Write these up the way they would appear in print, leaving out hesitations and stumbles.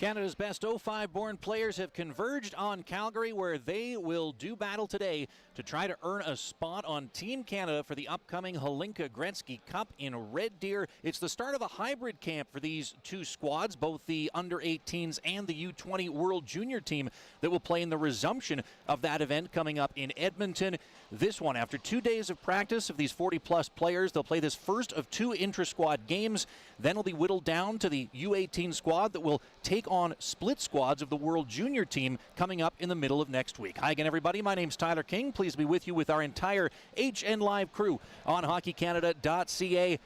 Canada's best 05-born players have converged on Calgary, where they will do battle today to try to earn a spot on Team Canada for the upcoming Hlinka Gretzky Cup in Red Deer. It's the start of a hybrid camp for these two squads, both the under-18s and the U20 World Junior team that will play in the resumption of that event coming up in Edmonton. This one, after 2 days of practice of these 40-plus players, they'll play this first of two intrasquad games. Then it'll be whittled down to the U18 squad that will take on split squads of the World Junior team coming up in the middle of next week. Hi again, everybody. My name's Tyler King. Pleased to be with you with our entire HN Live crew on hockeycanada.ca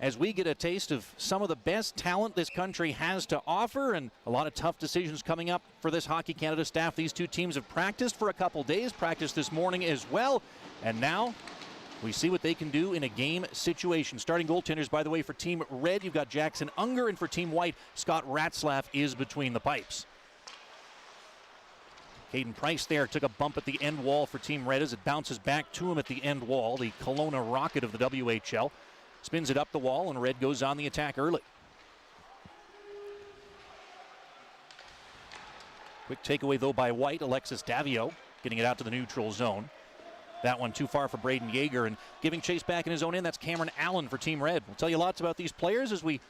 as we get a taste of some of the best talent this country has to offer, and a lot of tough decisions coming up for this Hockey Canada staff. These two teams have practiced for a couple days, practiced this morning as well, and now we see what they can do in a game situation. Starting goaltenders, by the way, for Team Red, you've got Jackson Unger, and for Team White, Scott Ratzlaff is between the pipes. Caden Price there took a bump at the end wall for Team Red as it bounces back to him at the end wall. The Kelowna Rocket of the WHL spins it up the wall, and Red goes on the attack early. Quick takeaway, though, by White. Alexis Davio getting it out to the neutral zone. That one too far for Braden Yeager, and giving chase back in his own end, that's Cameron Allen for Team Red. We'll tell you lots about these players as we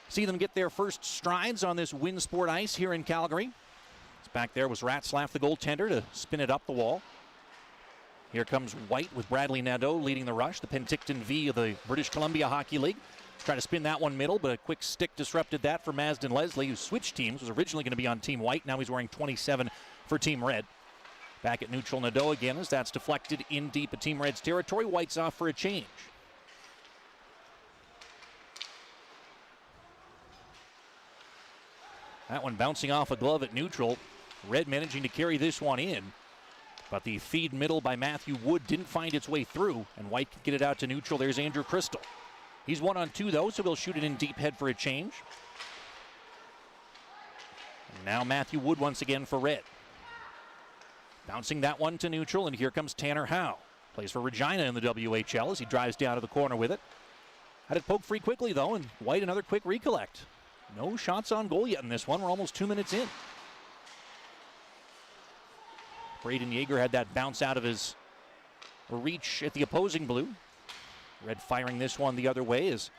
see them get their first strides on this WinSport ice here in Calgary. Back there was Ratzlaff, the goaltender, to spin it up the wall. Here comes White with Bradley Nadeau leading the rush, the Penticton V of the British Columbia Hockey League. Trying to spin that one middle, but a quick stick disrupted that for Mazden Leslie, who switched teams, was originally going to be on Team White. Now he's wearing 27 for Team Red. Back at neutral, Nadeau again as that's deflected in deep at Team Red's territory. White's off for a change. That one bouncing off a glove at neutral. Red managing to carry this one in, but the feed middle by Matthew Wood didn't find its way through, and White can get it out to neutral. There's Andrew Crystal. He's 1-on-2 though, so he'll shoot it in deep head for a change. And now Matthew Wood once again for Red. Bouncing that one to neutral, and here comes Tanner Howe. Plays for Regina in the WHL as he drives down to the corner with it. Had it poke free quickly though, and White another quick recollect. No shots on goal yet in this one. We're almost 2 minutes in. Braden Yeager had that bounce out of his reach at the opposing blue. Red firing this one the other way is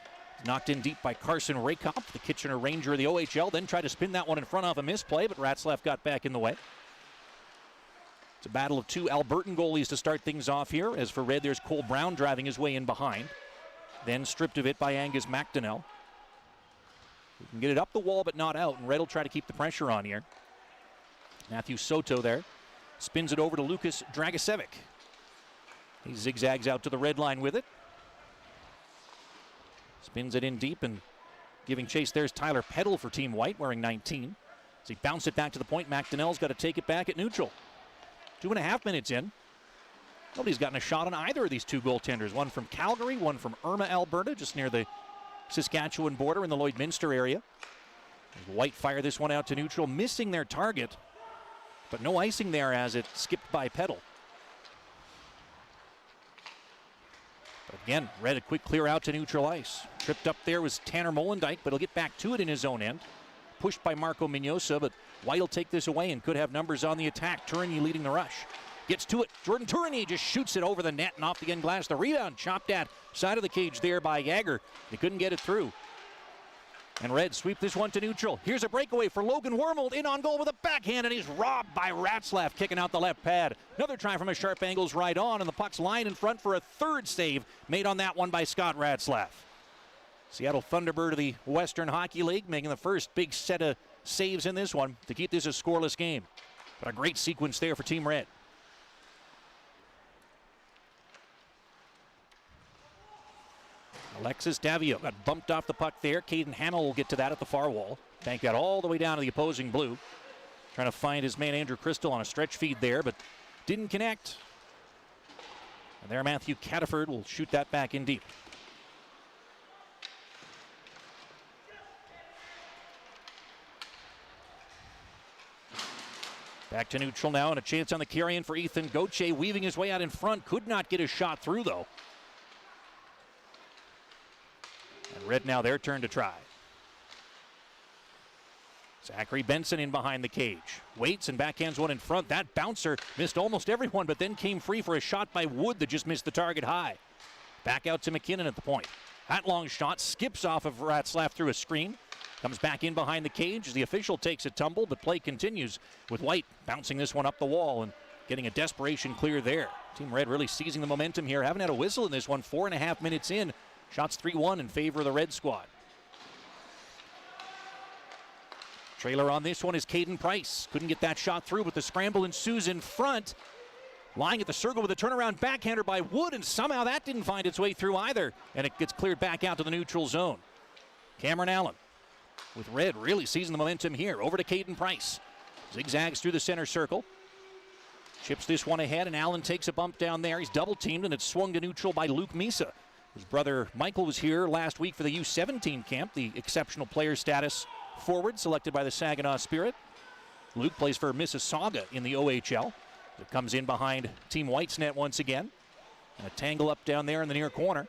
knocked in deep by Carson Rakoff, the Kitchener Ranger of the OHL. Then tried to spin that one in front of a misplay, but Ratzlaff got back in the way. It's a battle of two Albertan goalies to start things off here. As for Red, there's Cole Brown driving his way in behind. Then stripped of it by Angus McDonnell. He can get it up the wall but not out, and Red will try to keep the pressure on here. Matthew Soto there. Spins it over to Lucas Dragicevic. He zigzags out to the red line with it. Spins it in deep and giving chase. There's Tyler Peddle for Team White wearing 19. As he bounced it back to the point, McDonnell's got to take it back at neutral. 2.5 minutes in. Nobody's gotten a shot on either of these two goaltenders. One from Calgary, one from Irma, Alberta, just near the Saskatchewan border in the Lloydminster area. White fire this one out to neutral, missing their target. But no icing there as it skipped by Peddle. But again, Red a quick clear out to neutral ice. Tripped up there was Tanner Molendyke, but he'll get back to it in his own end. Pushed by Marco Mignosa, but White will take this away and could have numbers on the attack. Tourigny leading the rush. Gets to it. Jordan Tourigny just shoots it over the net and off the end glass. The rebound chopped at side of the cage there by Yeager. He couldn't get it through. And Red sweep this one to neutral. Here's a breakaway for Logan Wormold in on goal with a backhand, and he's robbed by Ratzlaff kicking out the left pad. Another try from a sharp angle's right on, and the puck's line in front for a third save made on that one by Scott Ratzlaff. Seattle Thunderbird of the Western Hockey League making the first big set of saves in this one to keep this a scoreless game. But a great sequence there for Team Red. Alexis Davio got bumped off the puck there. Caden Hamill will get to that at the far wall. Banked that all the way down to the opposing blue. Trying to find his man Andrew Crystal on a stretch feed there, but didn't connect. And there Matthew Cataford will shoot that back in deep. Back to neutral now, and a chance on the carry-in for Ethan Gauthier, weaving his way out in front. Could not get a shot through, though. And Red now their turn to try. Zachary Benson in behind the cage. Waits and backhands one in front. That bouncer missed almost everyone, but then came free for a shot by Wood that just missed the target high. Back out to McKinnon at the point. That long shot skips off of Ratzlaff through a screen. Comes back in behind the cage as the official takes a tumble, but play continues with White bouncing this one up the wall and getting a desperation clear there. Team Red really seizing the momentum here. Haven't had a whistle in this one. 4.5 minutes in. Shots 3-1 in favor of the Red squad. Trailer on this one is Caden Price. Couldn't get that shot through, but the scramble ensues in front. Lying at the circle with a turnaround backhander by Wood, and somehow that didn't find its way through either. And it gets cleared back out to the neutral zone. Cameron Allen with Red really seizing the momentum here. Over to Caden Price. Zigzags through the center circle. Chips this one ahead, and Allen takes a bump down there. He's double teamed, and it's swung to neutral by Luke Misa. His brother Michael was here last week for the U17 camp, the exceptional player status forward selected by the Saginaw Spirit. Luke plays for Mississauga in the OHL. It comes in behind Team White's net once again. And a tangle up down there in the near corner.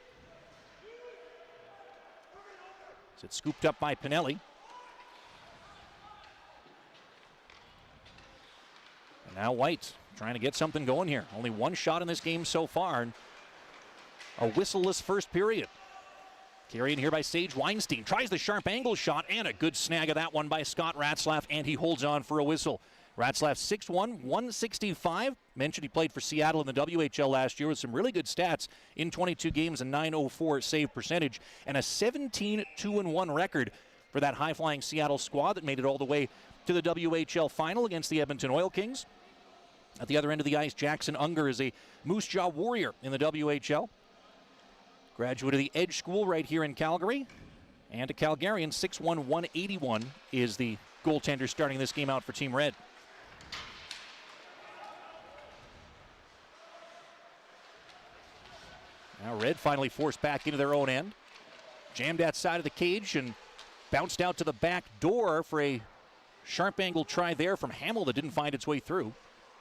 As it's scooped up by Pinelli. And now White trying to get something going here. Only one shot in this game so far. And a whistleless first period. Carried here by Sage Weinstein. Tries the sharp angle shot, and a good snag of that one by Scott Ratzlaff, and he holds on for a whistle. Ratzlaff 6'1", 165. Mentioned he played for Seattle in the WHL last year with some really good stats in 22 games, a .904 save percentage, and a 17-2-1 record for that high-flying Seattle squad that made it all the way to the WHL final against the Edmonton Oil Kings. At the other end of the ice, Jackson Unger is a Moose Jaw Warrior in the WHL. Graduate of the Edge School right here in Calgary. And a Calgarian, 6'1", 181 is the goaltender starting this game out for Team Red. Now Red finally forced back into their own end. Jammed outside of the cage and bounced out to the back door for a sharp angle try there from Hamill that didn't find its way through.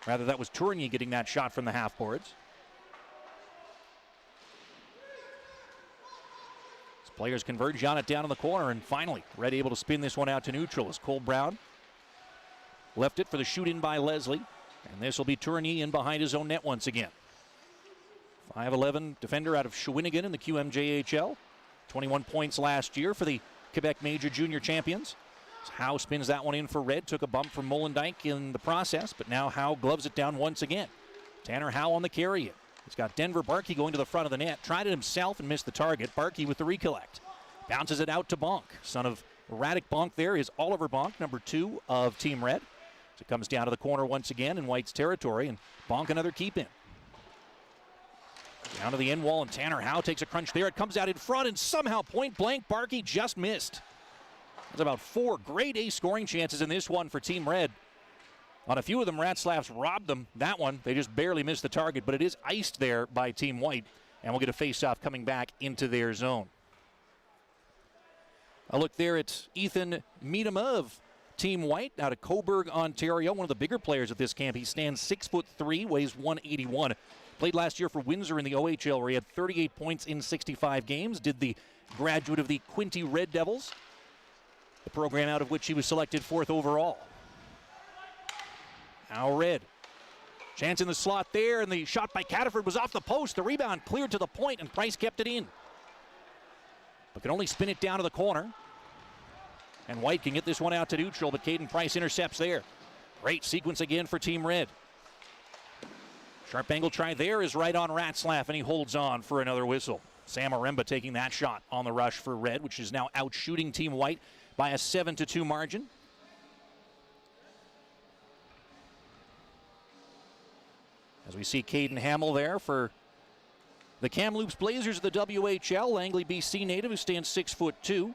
Rather, that was Tourigny getting that shot from the half boards. Players converge on it down in the corner, and finally, Red able to spin this one out to neutral as Cole Brown left it for the shoot in by Leslie. And this will be Tourigny in behind his own net once again. 5'11" defender out of Shawinigan in the QMJHL. 21 points last year for the Quebec Major Junior Champions. Howe spins that one in for Red. Took a bump from Molendyke in the process, but now Howe gloves it down once again. Tanner Howe on the carry in. He's got Denver Barkey going to the front of the net. Tried it himself and missed the target. Barkey with the recollect. Bounces it out to Bonk. Son of Radek Bonk there is Oliver Bonk, number 2 of Team Red. So it comes down to the corner once again in White's territory, and Bonk another keep in. Down to the end wall, and Tanner Howe takes a crunch there. It comes out in front, and somehow point blank Barkey just missed. That's about 4 grade A scoring chances in this one for Team Red. On a few of them, Ratzlaff's robbed them. That one, they just barely missed the target, but it is iced there by Team White, and we'll get a face-off coming back into their zone. A look there at Ethan Miedema of Team White out of Cobourg, Ontario, one of the bigger players at this camp. He stands 6'3", weighs 181. Played last year for Windsor in the OHL, where he had 38 points in 65 games. Did the graduate of the Quinte Red Devils, the program out of which he was selected 4th overall. Now Red. Chance in the slot there, and the shot by Cataford was off the post. The rebound cleared to the point, and Price kept it in. But can only spin it down to the corner. And White can get this one out to neutral, but Caden Price intercepts there. Great sequence again for Team Red. Sharp angle try there is right on Ratzlaff, and he holds on for another whistle. Sam Aremba taking that shot on the rush for Red, which is now out shooting Team White by a 7-2 margin. As we see Caden Hamill there for the Kamloops Blazers of the WHL, Langley, BC native, who stands 6'2".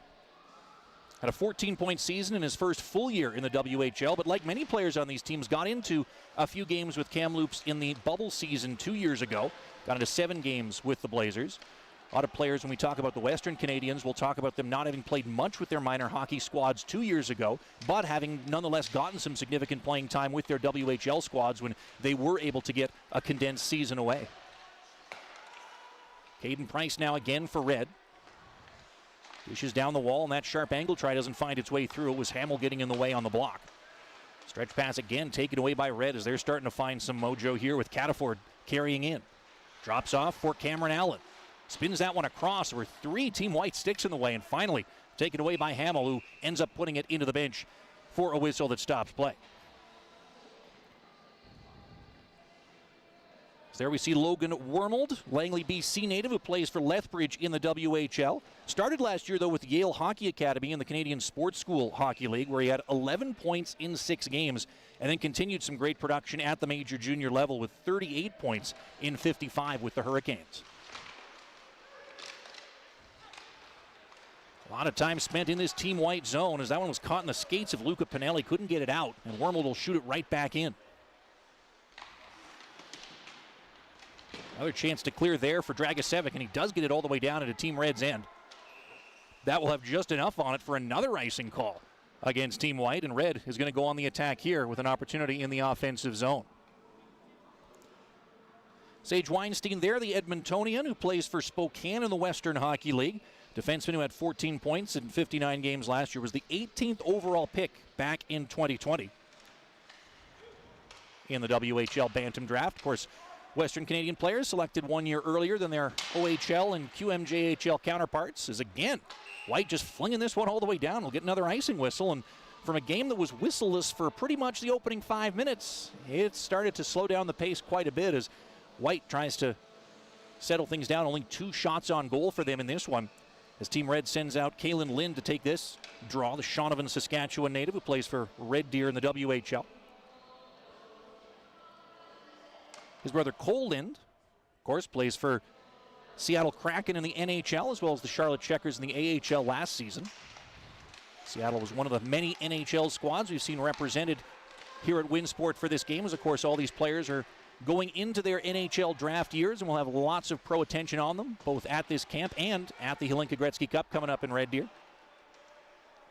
Had a 14-point season in his first full year in the WHL, but like many players on these teams, got into a few games with Kamloops in the bubble season 2 years ago. Got into 7 games with the Blazers. A lot of players, when we talk about the Western Canadians, we'll talk about them not having played much with their minor hockey squads 2 years ago, but having nonetheless gotten some significant playing time with their WHL squads when they were able to get a condensed season away. Caden Price now again for Red. Dishes down the wall, and that sharp angle try doesn't find its way through. It was Hamill getting in the way on the block. Stretch pass again, taken away by Red as they're starting to find some mojo here with Cataford carrying in. Drops off for Cameron Allen. Spins that one across. There were 3 Team White sticks in the way, and finally taken away by Hamill, who ends up putting it into the bench for a whistle that stops play. There we see Logan Wormold, Langley, BC native, who plays for Lethbridge in the WHL. Started last year, though, with Yale Hockey Academy in the Canadian Sports School Hockey League, where he had 11 points in 6 games, and then continued some great production at the major junior level with 38 points in 55 with the Hurricanes. A lot of time spent in this Team White zone as that one was caught in the skates of Luca Pinelli. Couldn't get it out, and Wormold will shoot it right back in. Another chance to clear there for Dragicevic, and he does get it all the way down into Team Red's end. That will have just enough on it for another icing call against Team White, and Red is going to go on the attack here with an opportunity in the offensive zone. Sage Weinstein there, the Edmontonian, who plays for Spokane in the Western Hockey League. Defenseman who had 14 points in 59 games last year, was the 18th overall pick back in 2020 in the WHL Bantam Draft. Of course, Western Canadian players selected 1 year earlier than their OHL and QMJHL counterparts. As again, White just flinging this one all the way down. We'll get another icing whistle, and from a game that was whistleless for pretty much the opening 5 minutes, it started to slow down the pace quite a bit as White tries to settle things down. Only 2 shots on goal for them in this one, as Team Red sends out Kaylin Lind to take this draw, the Shaunavon, Saskatchewan native who plays for Red Deer in the WHL. His brother Cole Lind, of course, plays for Seattle Kraken in the NHL, as well as the Charlotte Checkers in the AHL last season. Seattle was one of the many NHL squads we've seen represented here at Winsport for this game, as of course all these players are going into their NHL draft years, and we'll have lots of pro attention on them, both at this camp and at the Hlinka Gretzky Cup coming up in Red Deer.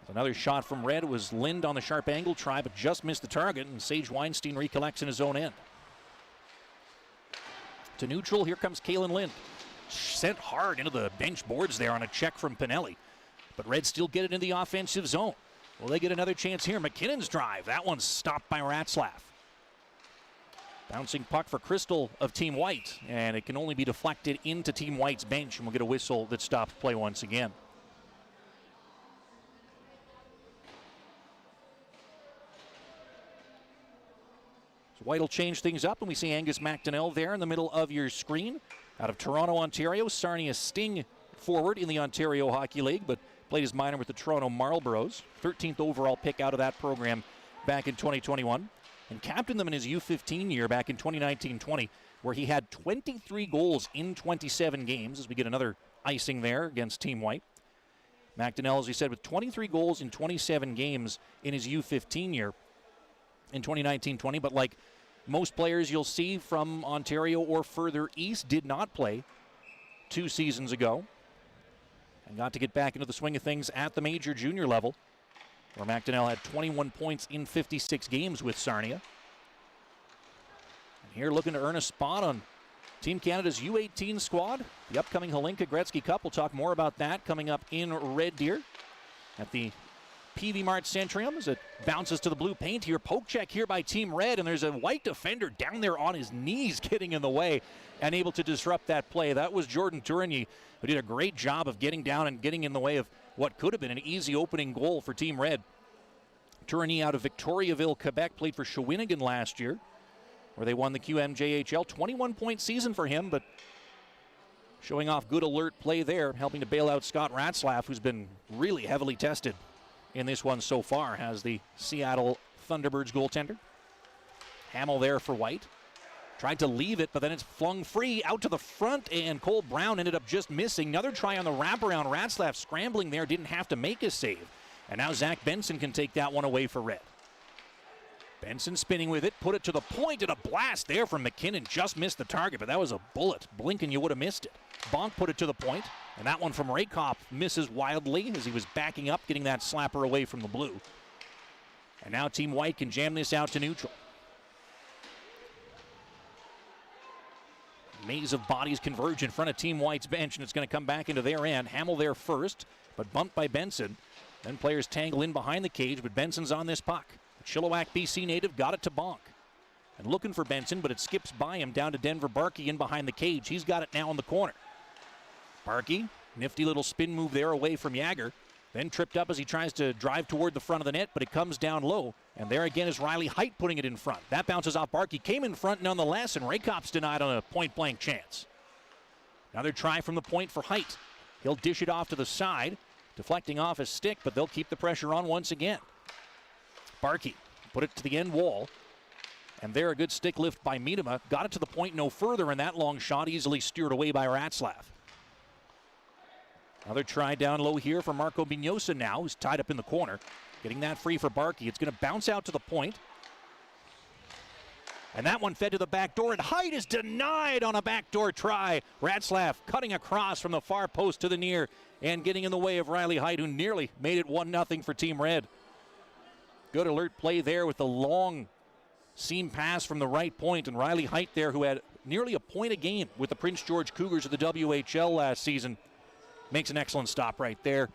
Another shot from Red. It was Lind on the sharp angle try, but just missed the target, and Sage Weinstein recollects in his own end. To neutral, here comes Kaylin Lind. Sent hard into the bench boards there on a check from Pinelli. But Red still get it in the offensive zone. Will they get another chance here? McKinnon's drive. That one's stopped by Ratzlaff. Bouncing puck for Crystal of Team White, and it can only be deflected into Team White's bench, and we'll get a whistle that stops play once again. White will change things up, and we see Angus McDonnell there in the middle of your screen. Out of Toronto, Ontario, Sarnia Sting forward in the Ontario Hockey League, but played his minor with the Toronto Marlboros. 13th overall pick out of that program back in 2021. And captained them in his U15 year back in 2019-20, where he had 23 goals in 27 games, as we get another icing there against Team White. McDonnell, as we said, with 23 goals in 27 games in his U15 year in 2019-20, but like most players you'll see from Ontario or further east, did not play 2 seasons ago and got to get back into the swing of things at the major junior level, where McDonnell had 21 points in 56 games with Sarnia. And here looking to earn a spot on Team Canada's U18 squad, the upcoming Hlinka Gretzky Cup. We'll talk more about that coming up in Red Deer at the PV Mart Centrium as it bounces to the blue paint here. Poke check here by Team Red, and there's a White defender down there on his knees getting in the way and able to disrupt that play. That was Jordan Tourigny, who did a great job of getting down and getting in the way of what could have been an easy opening goal for Team Red. Tourigny out of Victoriaville, Quebec, played for Shawinigan last year, where they won the QMJHL. 21-point season for him, but showing off good alert play there, helping to bail out Scott Ratzlaff, who's been really heavily tested in this one so far, has the Seattle Thunderbirds goaltender. Hamill there for White. Tried to leave it, but then it's flung free out to the front, and Cole Brown ended up just missing. Another try on the wraparound. Ratzlaff scrambling there, didn't have to make a save. And now Zach Benson can take that one away for Red. Benson spinning with it, put it to the point, and a blast there from McKinnon. Just missed the target, but that was a bullet. Blinking, you would have missed it. Bonk put it to the point, and that one from Rakoff misses wildly as he was backing up, getting that slapper away from the blue. And now Team White can jam this out to neutral. Maze of bodies converge in front of Team White's bench, and it's going to come back into their end. Hamill there first, but bumped by Benson. Then players tangle in behind the cage, but Benson's on this puck. The Chilliwack, BC native, got it to Bonk. And looking for Benson, but it skips by him down to Denver Barkey in behind the cage. He's got it now in the corner. Barkey, nifty little spin move there away from Jagger. Then tripped up as he tries to drive toward the front of the net, but it comes down low. And there again is Riley Height putting it in front. That bounces off Barkey. Came in front nonetheless, and Raykop's denied on a point-blank chance. Another try from the point for Height. He'll dish it off to the side, deflecting off his stick, but they'll keep the pressure on once again. Barkey put it to the end wall. And there a good stick lift by Miedema. Got it to the point no further, and that long shot easily steered away by Ratzlaff. Another try down low here for Marco Bignosa now, who's tied up in the corner. Getting that free for Barkey. It's going to bounce out to the point. And that one fed to the back door, and Height is denied on a backdoor try. Ratzlaff cutting across from the far post to the near and getting in the way of Riley Height, who nearly made it 1-0 for Team Red. Good alert play there with the long seam pass from the right point, and Riley Height there, who had nearly a point a game with the Prince George Cougars of the WHL last season, makes an excellent stop right there.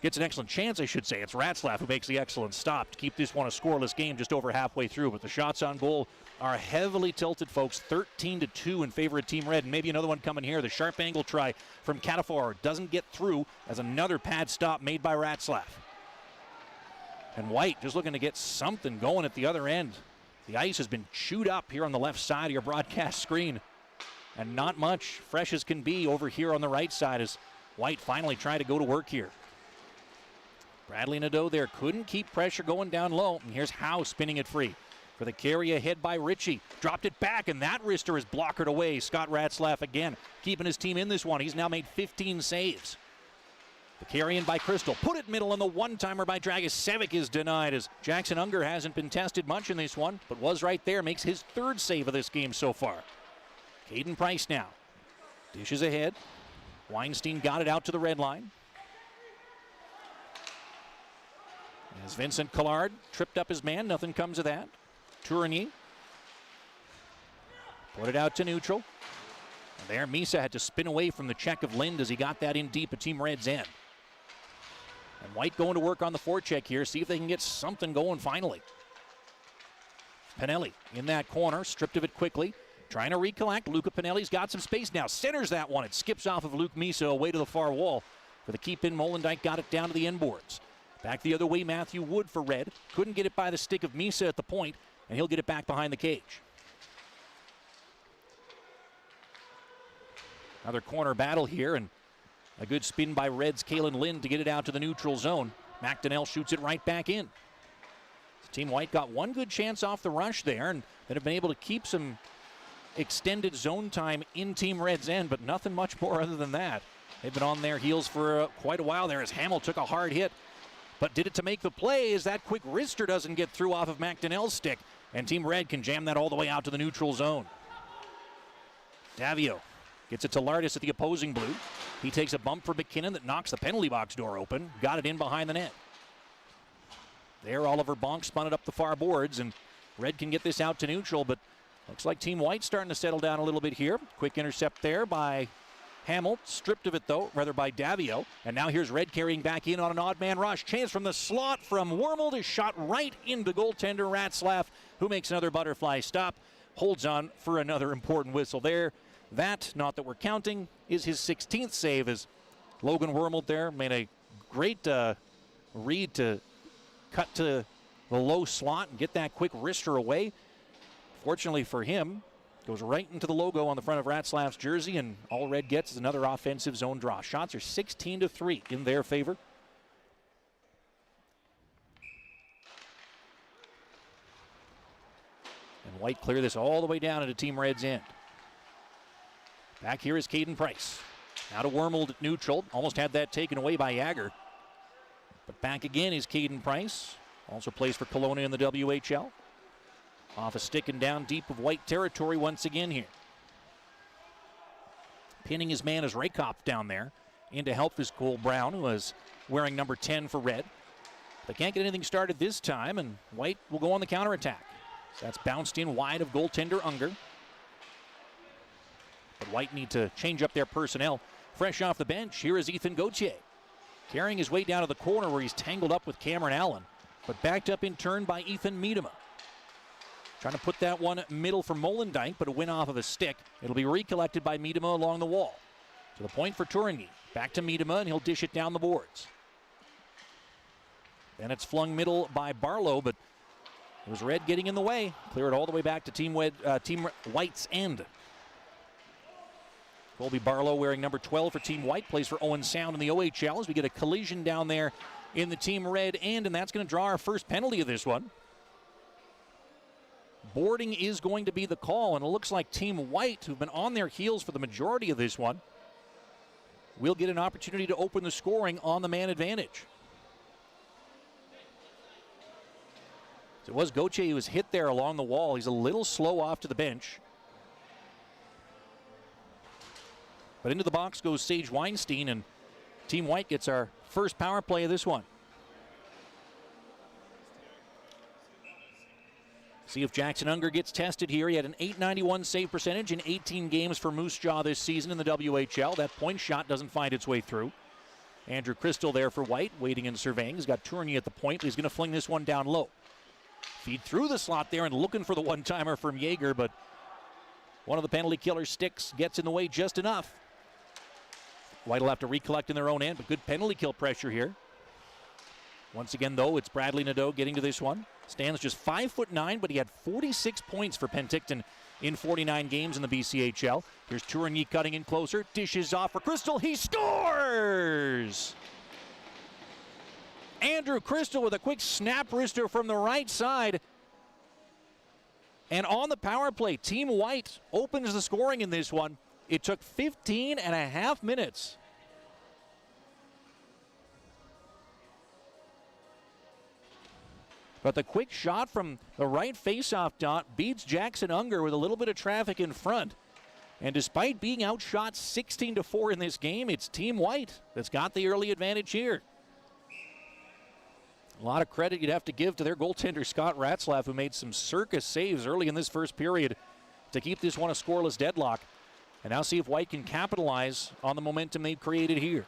Gets an excellent chance, I should say. It's Ratzlaff who makes the excellent stop to keep this one a scoreless game just over halfway through. But the shots on goal are heavily tilted, folks. 13-2 in favor of Team Red. And maybe another one coming here. The sharp angle try from Catafor doesn't get through as another pad stop made by Ratzlaff. And White just looking to get something going at the other end. The ice has been chewed up here on the left side of your broadcast screen. And not much, fresh as can be, over here on the right side as White finally tried to go to work here. Bradley Nadeau there couldn't keep pressure going down low. And here's Howe spinning it free. For the carry ahead by Ritchie. Dropped it back, and that wrister is blockered away. Scott Ratzlaff again keeping his team in this one. He's now made 15 saves. The carry in by Crystal. Put it middle, and the one-timer by Dragicevic is denied as Jackson Unger hasn't been tested much in this one, but was right there. Makes his third save of this game so far. Caden Price now. Dishes ahead. Weinstein got it out to the red line. As Vincent Collard tripped up his man, nothing comes of that. Tourigny put it out to neutral. And there, Misa had to spin away from the check of Lind as he got that in deep at Team Red's end. And White going to work on the forecheck here, see if they can get something going finally. Pinelli in that corner, stripped of it quickly. Trying to recollect. Luca Pinelli's got some space now. Centers that one. It skips off of Luke Misa away to the far wall. For the keep in, Molendijk got it down to the end boards. Back the other way, Matthew Wood for Red. Couldn't get it by the stick of Misa at the point, and he'll get it back behind the cage. Another corner battle here, and a good spin by Red's Kalen Lind to get it out to the neutral zone. McDonnell shoots it right back in. Team White got one good chance off the rush there, and then have been able to keep some extended zone time in Team Red's end, but nothing much more other than that. They've been on their heels for quite a while there as Hamill took a hard hit, but did it to make the play as that quick wrister doesn't get through off of McDonnell's stick, and Team Red can jam that all the way out to the neutral zone. Davio gets it to Lardis at the opposing blue. He takes a bump for McKinnon that knocks the penalty box door open. Got it in behind the net. There, Oliver Bonk spun it up the far boards, and Red can get this out to neutral, but looks like Team White starting to settle down a little bit here. Quick intercept there by Hamill, stripped of it though, rather by Davio. And now here's Red carrying back in on an odd man rush. Chance from the slot from Wormald is shot right into goaltender Ratzlaff, who makes another butterfly stop. Holds on for another important whistle there. That, not that we're counting, is his 16th save as Logan Wormald there made a great read to cut to the low slot and get that quick wrister away. Fortunately for him, goes right into the logo on the front of Ratzlaff's jersey, and all Red gets is another offensive zone draw. Shots are 16-3 in their favor. And White clear this all the way down into Team Red's end. Back here is Caden Price. Now to Wormald at neutral. Almost had that taken away by Jagger. But back again is Caden Price. Also plays for Kelowna in the WHL. Off a stick and down deep of White territory once again here. Pinning his man is Raykop down there. In to help is Cole Brown, who is wearing number 10 for Red. They can't get anything started this time, and White will go on the counterattack. So that's bounced in wide of goaltender Unger. White need to change up their personnel. Fresh off the bench, here is Ethan Gauthier. Carrying his way down to the corner where he's tangled up with Cameron Allen, but backed up in turn by Ethan Miedema. Trying to put that one middle for Molendyke, but a win off of a stick. It'll be recollected by Miedema along the wall. To the point for Turingi. Back to Miedema, and he'll dish it down the boards. Then it's flung middle by Barlow, but it was Red getting in the way. Clear it all the way back to Team White's end. Colby Barlow wearing number 12 for Team White, plays for Owen Sound in the OHL as we get a collision down there in the Team Red end, and that's going to draw our first penalty of this one. Boarding is going to be the call, and it looks like Team White, who've been on their heels for the majority of this one, will get an opportunity to open the scoring on the man advantage. So it was Gauthier who was hit there along the wall. He's a little slow off to the bench. But into the box goes Sage Weinstein, and Team White gets our first power play of this one. See if Jackson Unger gets tested here. He had an .891 save percentage in 18 games for Moose Jaw this season in the WHL. That point shot doesn't find its way through. Andrew Crystal there for White, waiting and surveying. He's got Tournier at the point, but he's going to fling this one down low. Feed through the slot there and looking for the one-timer from Yeager, but one of the penalty killer sticks gets in the way just enough. White will have to recollect in their own end, but good penalty kill pressure here. Once again, though, it's Bradley Nadeau getting to this one. Stands just 5'9", but he had 46 points for Penticton in 49 games in the BCHL. Here's Tourigny cutting in closer, dishes off for Crystal. He scores! Andrew Crystal with a quick snap wrister from the right side. And on the power play, Team White opens the scoring in this one. It took 15 and a half minutes. But the quick shot from the right faceoff dot beats Jackson Unger with a little bit of traffic in front. And despite being outshot 16-4 in this game, it's Team White that's got the early advantage here. A lot of credit you'd have to give to their goaltender, Scott Ratzlaff, who made some circus saves early in this first period to keep this one a scoreless deadlock. And now see if White can capitalize on the momentum they've created here.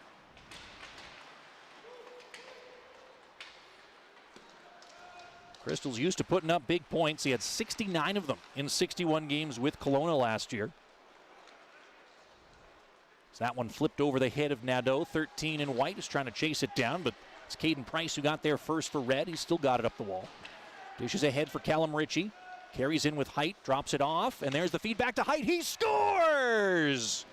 Crystal's used to putting up big points. He had 69 of them in 61 games with Kelowna last year. So that one flipped over the head of Nadeau. 13 in White is trying to chase it down, but it's Caden Price who got there first for Red. He's still got it up the wall. Dishes ahead for Callum Ritchie. Carries in with Height, drops it off, and there's the feedback to Height. He scores!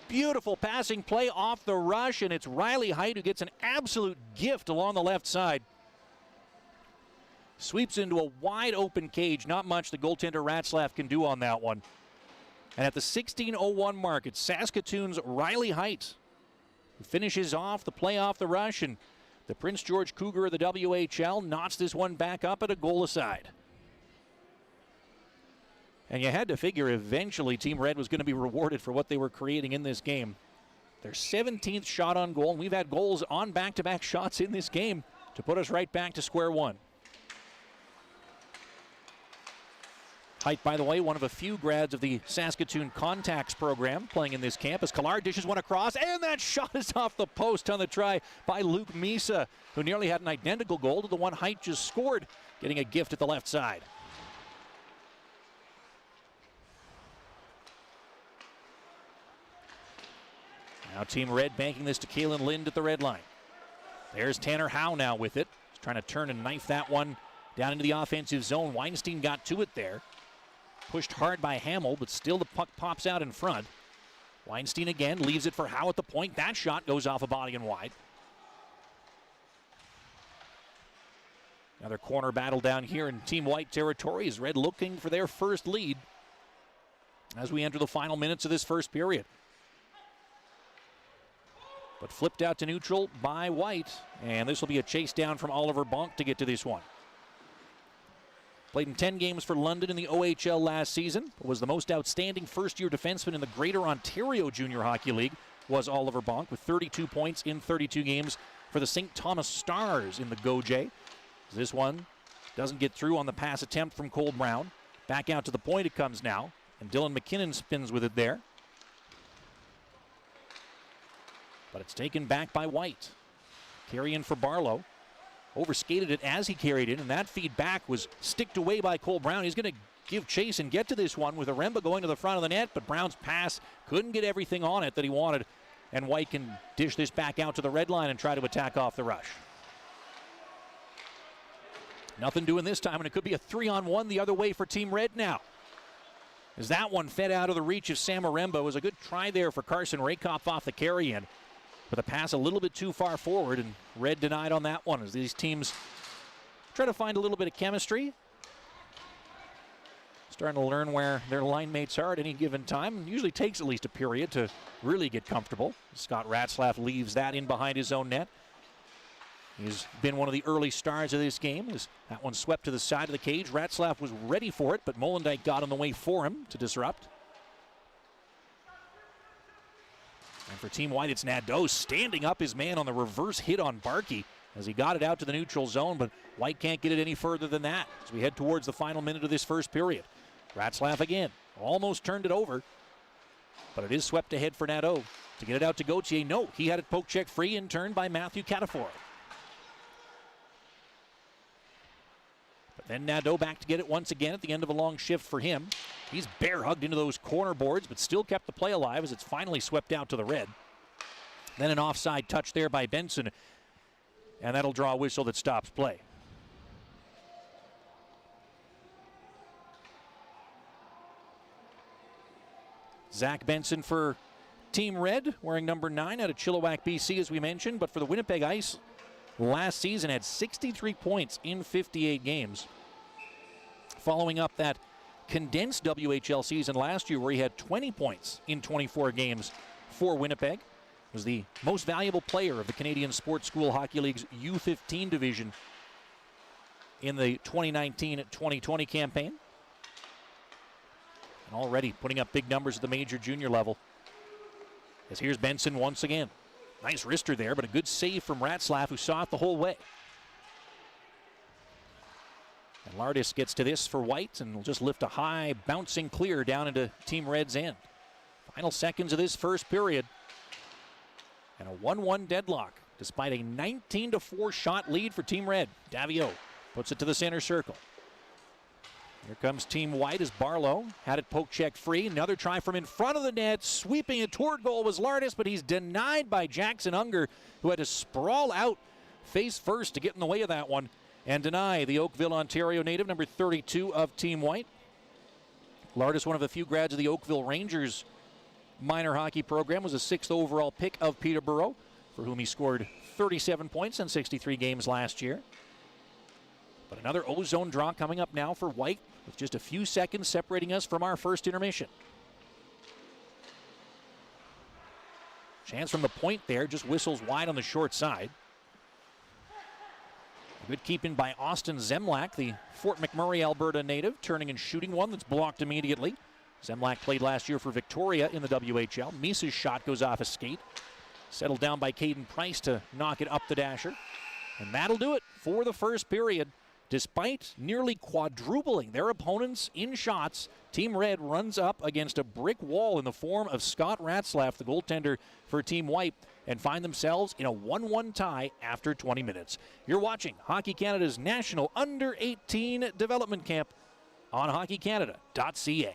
Beautiful passing play off the rush, and it's Riley Height who gets an absolute gift along the left side. Sweeps into a wide open cage. Not much the goaltender Ratzlaff can do on that one. And at the 16:01 mark, it's Saskatoon's Riley Height who finishes off the play off the rush, and the Prince George Cougar of the WHL knots this one back up at a goal aside. And you had to figure eventually Team Red was going to be rewarded for what they were creating in this game. Their 17th shot on goal, and we've had goals on back-to-back shots in this game to put us right back to square one. Height, by the way, one of a few grads of the Saskatoon Contacts program playing in this camp as Collard dishes one across, and that shot is off the post on the try by Luke Misa, who nearly had an identical goal to the one Height just scored, getting a gift at the left side. Now Team Red banking this to Kalen Lind at the red line. There's Tanner Howe now with it. He's trying to turn and knife that one down into the offensive zone. Weinstein got to it there. Pushed hard by Hamill, but still the puck pops out in front. Weinstein again leaves it for Howe at the point. That shot goes off a body and wide. Another corner battle down here in Team White territory as Red looking for their first lead as we enter the final minutes of this first period. But flipped out to neutral by White, and this will be a chase down from Oliver Bonk to get to this one. Played in 10 games for London in the OHL last season. Was the most outstanding first-year defenseman in the Greater Ontario Junior Hockey League was Oliver Bonk with 32 points in 32 games for the St. Thomas Stars in the GoJ. This one doesn't get through on the pass attempt from Cole Brown. Back out to the point it comes now, and Dylan McKinnon spins with it there. But it's taken back by White. Carry in for Barlow. Overskated it as he carried it, and that feed back was sticked away by Cole Brown. He's going to give chase and get to this one with Aremba going to the front of the net, but Brown's pass couldn't get everything on it that he wanted, and White can dish this back out to the red line and try to attack off the rush. Nothing doing this time, and it could be a 3-on-1 the other way for Team Red now. As that one fed out of the reach of Sam Aremba. It was a good try there for Carson Rakoff off the carry-in, but the pass a little bit too far forward, and Red denied on that one as these teams try to find a little bit of chemistry. Starting to learn where their line mates are at any given time. It usually takes at least a period to really get comfortable. Scott Ratzlaff leaves that in behind his own net. He's been one of the early stars of this game. As that one swept to the side of the cage. Ratzlaff was ready for it, but Molendyk got on the way for him to disrupt. And for Team White, it's Nadeau standing up his man on the reverse hit on Barkey as he got it out to the neutral zone, but White can't get it any further than that as we head towards the final minute of this first period. Ratzlaff again, almost turned it over, but it is swept ahead for Nadeau. To get it out to Gauthier, no, he had it poke check free and turned by Matthew Catafora. But then Nadeau back to get it once again at the end of a long shift for him. He's bear hugged into those corner boards, but still kept the play alive as it's finally swept out to the red. Then an offside touch there by Benson, and that'll draw a whistle that stops play. Zach Benson for Team Red, wearing number 9 out of Chilliwack, BC, as we mentioned, but for the Winnipeg Ice last season had 63 points in 58 games. Following up that condensed WHL season last year where he had 20 points in 24 games for Winnipeg. Was the most valuable player of the Canadian Sports School Hockey League's U18 division in the 2019-2020 campaign. And already putting up big numbers at the major junior level. As here's Benson once again. Nice wrister there, but a good save from Ratzlaff, who saw it the whole way. And Lardis gets to this for White, and will just lift a high, bouncing clear down into Team Red's end. Final seconds of this first period. And a 1-1 deadlock, despite a 19-4 shot lead for Team Red. Davio puts it to the center circle. Here comes Team White as Barlow had it poke check free. Another try from in front of the net. Sweeping it toward goal was Lardis, but he's denied by Jackson Unger, who had to sprawl out face first to get in the way of that one and deny the Oakville, Ontario native, number 32 of Team White. Lardis, one of the few grads of the Oakville Rangers minor hockey program, was a 6th overall pick of Peterborough, for whom he scored 37 points in 63 games last year. But another ozone draw coming up now for White, with just a few seconds separating us from our first intermission. Chance from the point there, just whistles wide on the short side. A good keep-in by Austin Zemlak, the Fort McMurray, Alberta native, turning and shooting one that's blocked immediately. Zemlak played last year for Victoria in the WHL. Misa's shot goes off a skate. Settled down by Caden Price to knock it up the dasher. And that'll do it for the first period. Despite nearly quadrupling their opponents in shots, Team Red runs up against a brick wall in the form of Scott Ratzlaff, the goaltender for Team White, and find themselves in a 1-1 tie after 20 minutes. You're watching Hockey Canada's National Under-18 Development Camp on hockeycanada.ca.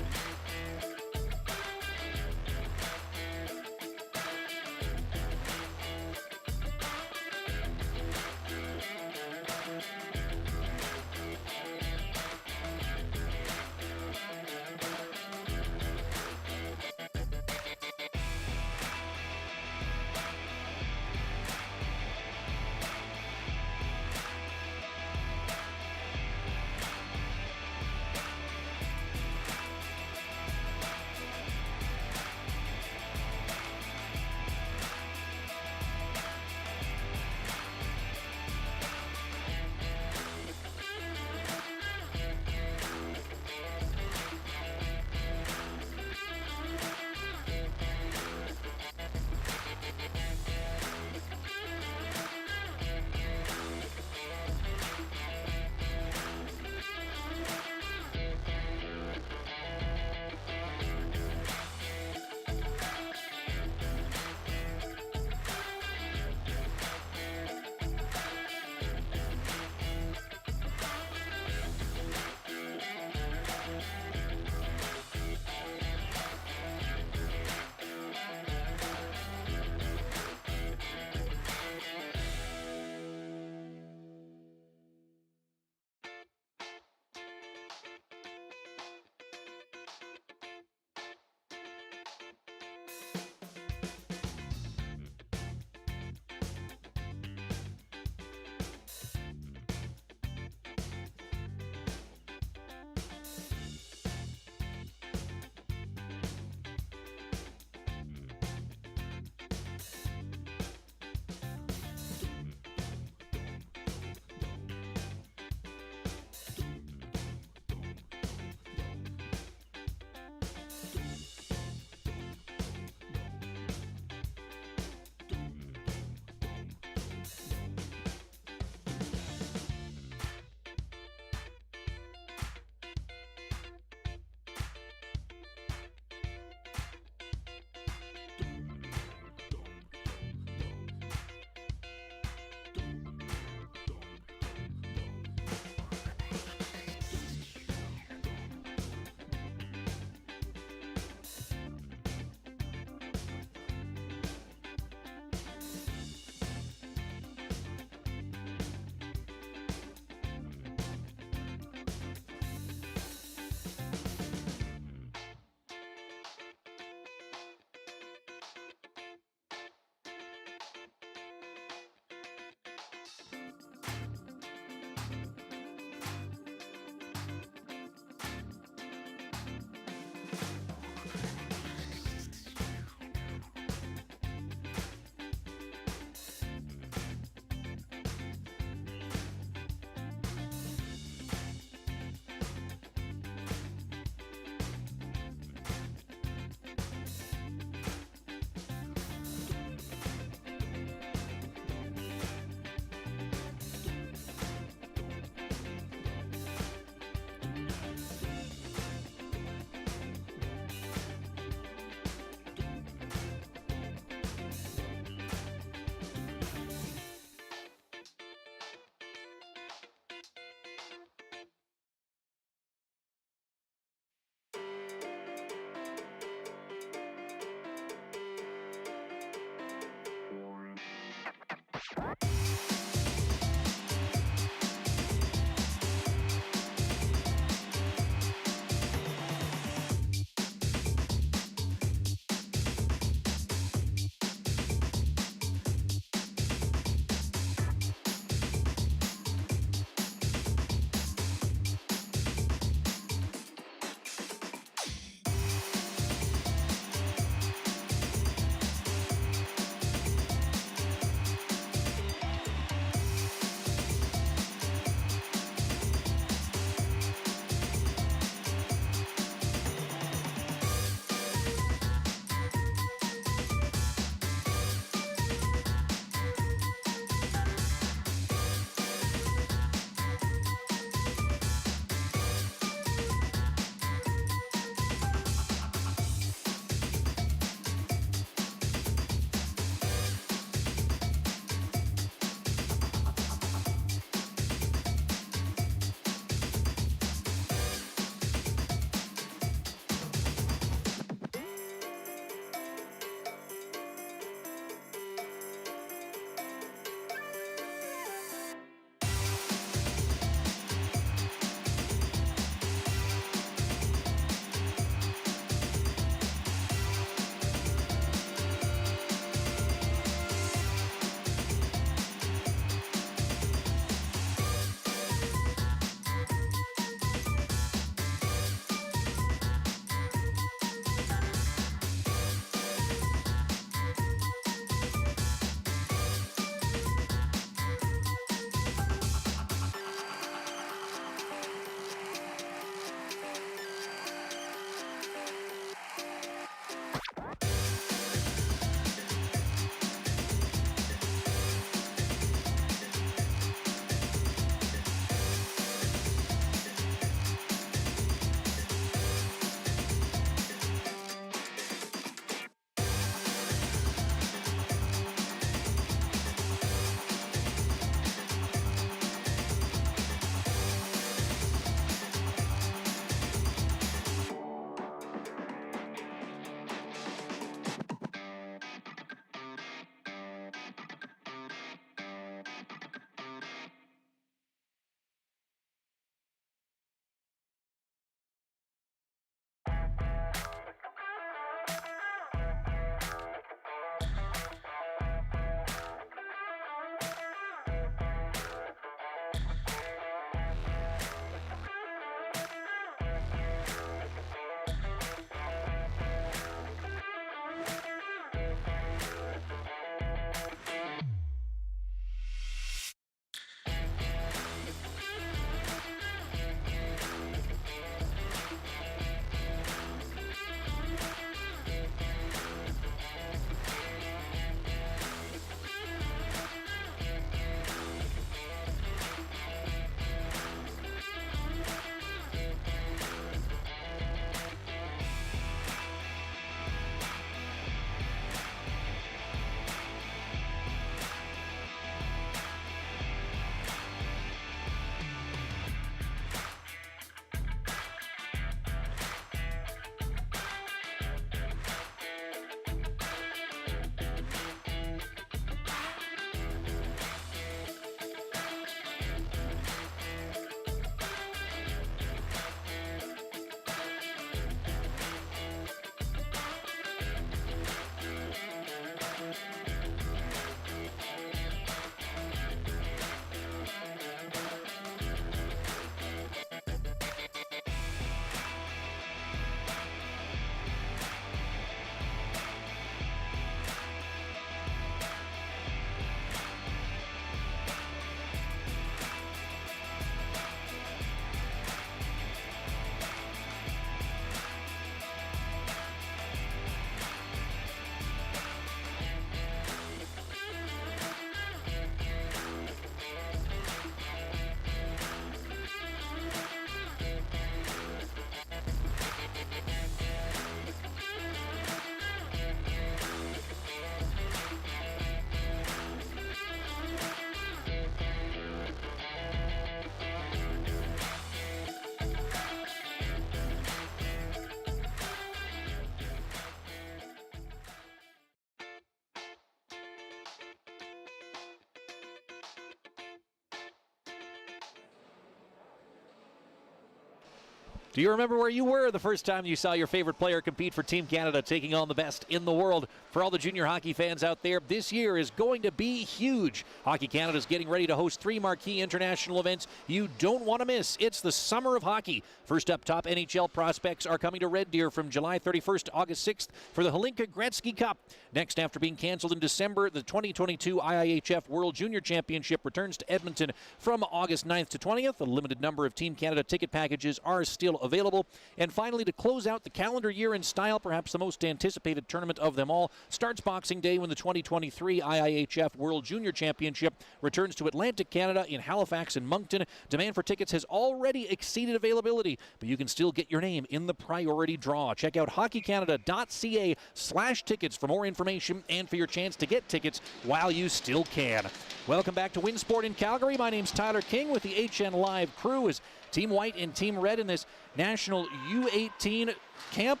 Do you remember where you were the first time you saw your favorite player compete for Team Canada, taking on the best in the world? For all the junior hockey fans out there, this year is going to be huge. Hockey Canada is getting ready to host 3 marquee international events you don't want to miss. It's the summer of hockey. First up, top NHL prospects are coming to Red Deer from July 31st to August 6th for the Hlinka Gretzky Cup. Next, after being canceled in December, the 2022 IIHF World Junior Championship returns to Edmonton from August 9th to 20th. A limited number of Team Canada ticket packages are still available. And finally, to close out the calendar year in style, perhaps the most anticipated tournament of them all, starts Boxing Day when the 2023 IIHF World Junior Championship returns to Atlantic Canada in Halifax and Moncton. Demand for tickets has already exceeded availability, but you can still get your name in the priority draw. Check out hockeycanada.ca/tickets for more information and for your chance to get tickets while you still can. Welcome back to Winsport in Calgary. My name's Tyler King with the HN Live crew as Team White and Team Red in this national U18 camp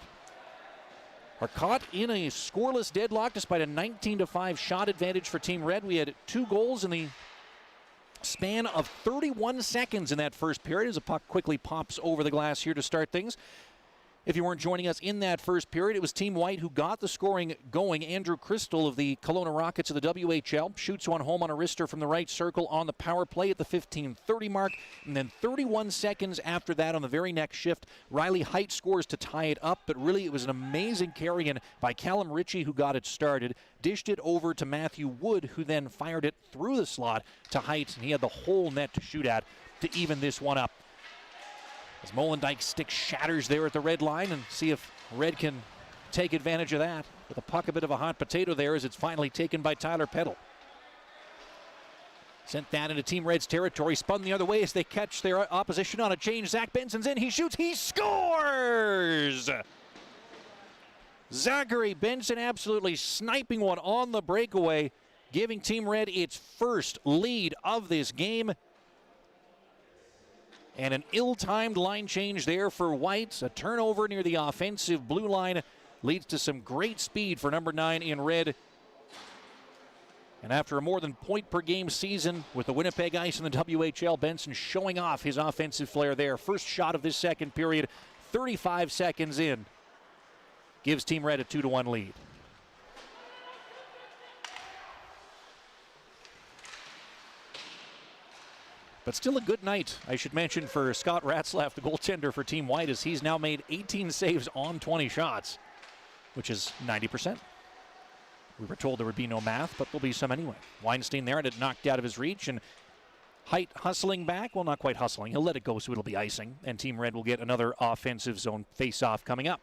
are caught in a scoreless deadlock despite a 19-5 shot advantage for Team Red. We had 2 goals in the span of 31 seconds in that first period as a puck quickly pops over the glass here to start things. If you weren't joining us in that first period, it was Team White who got the scoring going. Andrew Crystal of the Kelowna Rockets of the WHL shoots one home on a wrister from the right circle on the power play at the 15:30 mark. And then 31 seconds after that on the very next shift, Riley Height scores to tie it up. But really, it was an amazing carry-in by Callum Ritchie who got it started. Dished it over to Matthew Wood, who then fired it through the slot to Height. And he had the whole net to shoot at to even this one up. As Molendyke's stick shatters there at the red line, and see if Red can take advantage of that. With the puck a bit of a hot potato there as it's finally taken by Tyler Peddle. Sent that into Team Red's territory, spun the other way as they catch their opposition on a change. Zach Benson's in, he shoots, he scores! Zachary Benson absolutely sniping one on the breakaway, giving Team Red its first lead of this game. And an ill-timed line change there for White. A turnover near the offensive blue line leads to some great speed for number 9 in red. And after a more than point-per-game season with the Winnipeg Ice and the WHL, Benson showing off his offensive flair there. First shot of this second period, 35 seconds in. Gives Team Red a 2-1 lead. But still a good night, I should mention, for Scott Ratzlaff, the goaltender for Team White, as he's now made 18 saves on 20 shots, which is 90%. We were told there would be no math, but there'll be some anyway. Weinstein there had it knocked out of his reach, and Height hustling back. Well, not quite hustling. He'll let it go, so it'll be icing, and Team Red will get another offensive zone face-off coming up.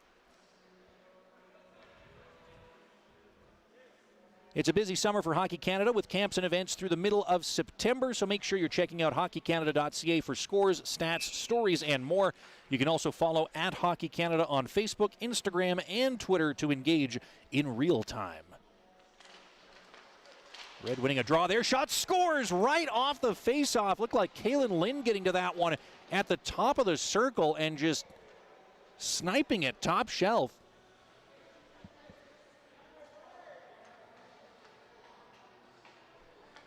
It's a busy summer for Hockey Canada with camps and events through the middle of September, so make sure you're checking out hockeycanada.ca for scores, stats, stories, and more. You can also follow at Hockey Canada on Facebook, Instagram, and Twitter to engage in real time. Red winning a draw there. Shot scores right off the face-off. Looked like Kalen Lynn getting to that one at the top of the circle and just sniping it top shelf.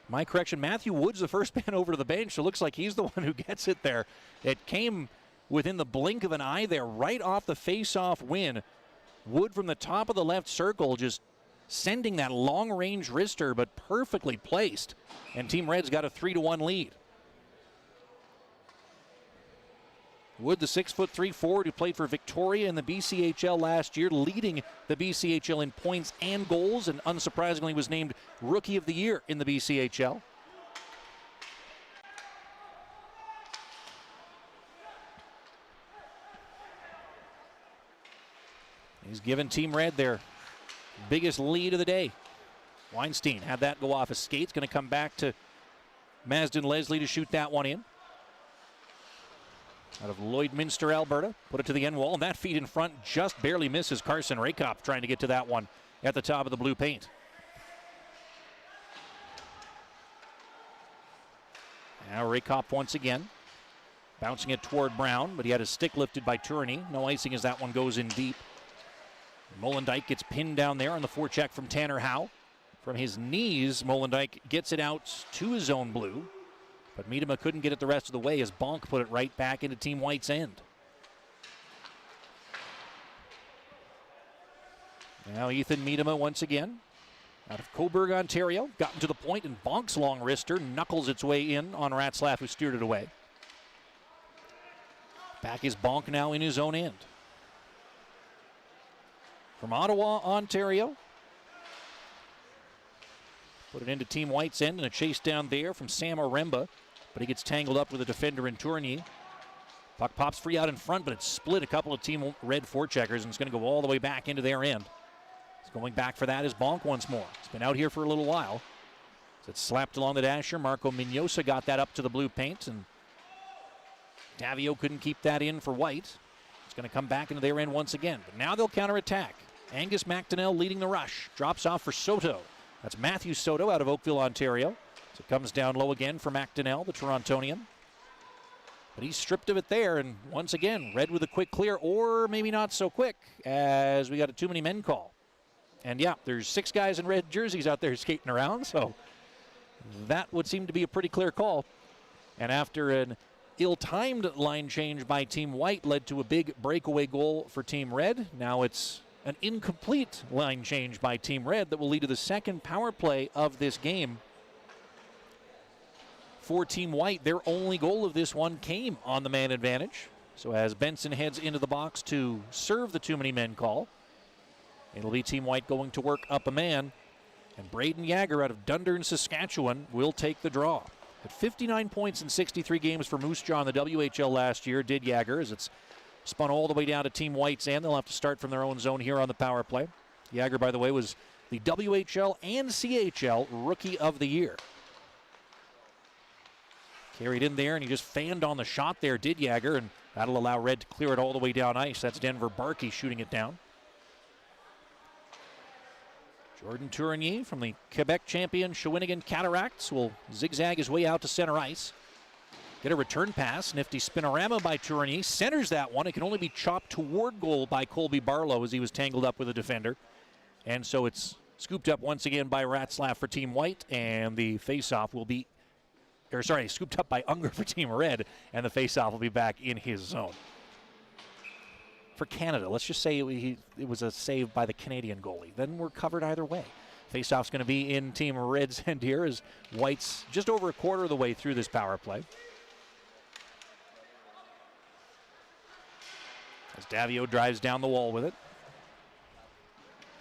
My correction, Matthew Wood's the first man over to the bench, so it looks like he's the one who gets it there. It came within the blink of an eye there, right off the face-off win. Wood from the top of the left circle just sending that long-range wrister, but perfectly placed. And Team Red's got a 3-1 lead. Wood, the 6'3" forward who played for Victoria in the BCHL last year, leading the BCHL in points and goals, and unsurprisingly was named Rookie of the Year in the BCHL. He's given Team Red their biggest lead of the day. Weinstein had that go off his skates, going to come back to Masden Leslie to shoot that one in. Out of Lloydminster, Alberta. Put it to the end wall, and that feed in front just barely misses Carson Rakoff trying to get to that one at the top of the blue paint. Now Rakoff once again. Bouncing it toward Brown, but he had his stick lifted by Tourney. No icing as that one goes in deep. Molendyke gets pinned down there on the forecheck from Tanner Howe. From his knees, Molendyke gets it out to his own blue. But Miedema couldn't get it the rest of the way as Bonk put it right back into Team White's end. Now Ethan Miedema once again. Out of Cobourg, Ontario. Gotten to the point and bonks long wrister. Knuckles its way in on Ratzlaff, who steered it away. Back is Bonk now in his own end. From Ottawa, Ontario. Put it into Team White's end and a chase down there from Sam Aremba. But he gets tangled up with a defender in Tourigny. Puck pops free out in front, but it's split a couple of Team Red forecheckers, and it's going to go all the way back into their end. Going back for that is Bonk once more. It's been out here for a little while. So it's slapped along the dasher. Marco Mignosa got that up to the blue paint, and Davio couldn't keep that in for White. It's going to come back into their end once again. But now they'll counterattack. Angus McDonnell leading the rush. Drops off for Soto. That's Matthew Soto out of Oakville, Ontario. So it comes down low again for McDonnell, the Torontonian. But he's stripped of it there, and once again, Red with a quick clear, or maybe not so quick, as we got a too many men call. And yeah, there's 6 guys in red jerseys out there skating around, so that would seem to be a pretty clear call. And after an ill-timed line change by Team White led to a big breakaway goal for Team Red, now it's an incomplete line change by Team Red that will lead to the second power play of this game. For Team White, their only goal of this one came on the man advantage. So as Benson heads into the box to serve the too many men call, it'll be Team White going to work up a man. And Braden Yager out of Dundurn, Saskatchewan will take the draw. At 59 points in 63 games for Moose Jaw in the WHL last year, did Yager, as it's spun all the way down to Team White's end. They'll have to start from their own zone here on the power play. Yager, by the way, was the WHL and CHL Rookie of the Year. Carried in there, and he just fanned on the shot there, did Yager, and that'll allow Red to clear it all the way down ice. That's Denver Barkey shooting it down. Jordan Tourigny from the Quebec champion Shawinigan Cataracts will zigzag his way out to center ice. Get a return pass. Nifty spinorama by Tourigny. Centers that one. It can only be chopped toward goal by Colby Barlow as he was tangled up with a defender. And so it's scooped up once again by Ratzlaff for Team White. And the faceoff will be, scooped up by Unger for Team Red. And the faceoff will be back in his zone. For Canada, let's just say it was a save by the Canadian goalie. Then we're covered either way. Faceoff's going to be in Team Red's end here as White's just over a quarter of the way through this power play. As Davio drives down the wall with it.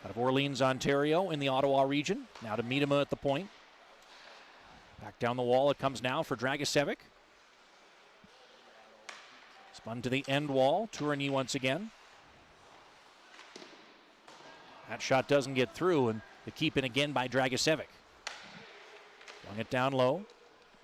Out of Orleans, Ontario in the Ottawa region. Now to Miedema at the point. Back down the wall it comes now for Dragicevic. Spun to the end wall. Tourigny once again. That shot doesn't get through, and the keep in again by Dragicevic. Throwing it down low.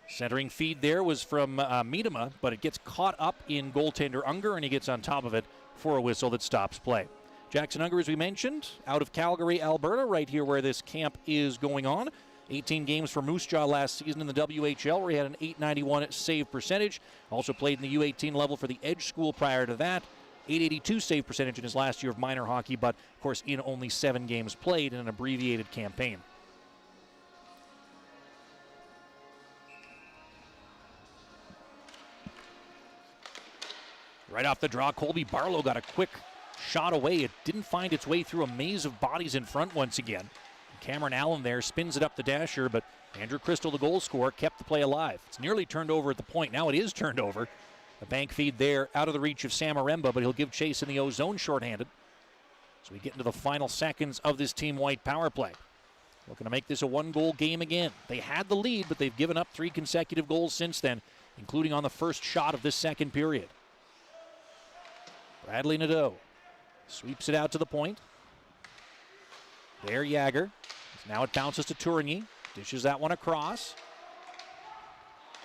Centering feed there was from Miedema, but it gets caught up in goaltender Unger, and he gets on top of it for a whistle that stops play. Jackson Unger, as we mentioned, out of Calgary, Alberta, right here where this camp is going on. 18 games for Moose Jaw last season in the WHL, where he had an .891 save percentage. Also played in the U18 level for the Edge School prior to that. .882 save percentage in his last year of minor hockey, but of course in only 7 games played in an abbreviated campaign. Right off the draw, Colby Barlow got a quick shot away. It didn't find its way through a maze of bodies in front once again. Cameron Allen there spins it up the dasher, but Andrew Crystal, the goal scorer, kept the play alive. It's nearly turned over at the point. Now it is turned over. The bank feed there out of the reach of Sam Aremba, but he'll give chase in the O-zone shorthanded. So we get into the final seconds of this Team White power play. Looking to make this a 1-goal game again. They had the lead, but they've given up 3 consecutive goals since then, including on the first shot of this second period. Bradley Nadeau sweeps it out to the point. There, Yager. Now it bounces to Tourigny. Dishes that one across.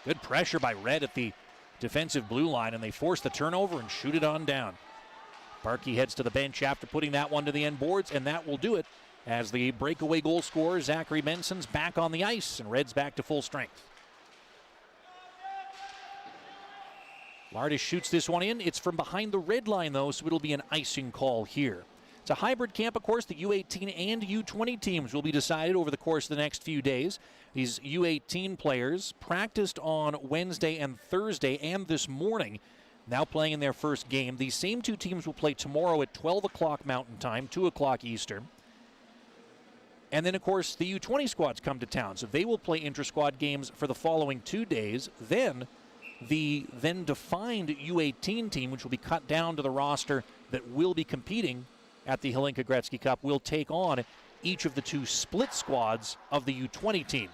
Good pressure by Red at the defensive blue line, and they force the turnover and shoot it on down. Barkey heads to the bench after putting that one to the end boards, and that will do it as the breakaway goal scorer, Zachary Benson's back on the ice, and Red's back to full strength. Lardis shoots this one in. It's from behind the red line, though, so it'll be an icing call here. It's a hybrid camp, of course. The U18 and U20 teams will be decided over the course of the next few days. These U18 players practiced on Wednesday and Thursday and this morning, now playing in their first game. These same 2 teams will play tomorrow at 12 o'clock Mountain Time, 2 o'clock Eastern. And then, of course, the U20 squads come to town, so they will play intra-squad games for the following 2 days. Then the then-defined U18 team, which will be cut down to the roster that will be competing at the Hlinka Gretzky Cup, will take on each of the 2 split squads of the U20 team,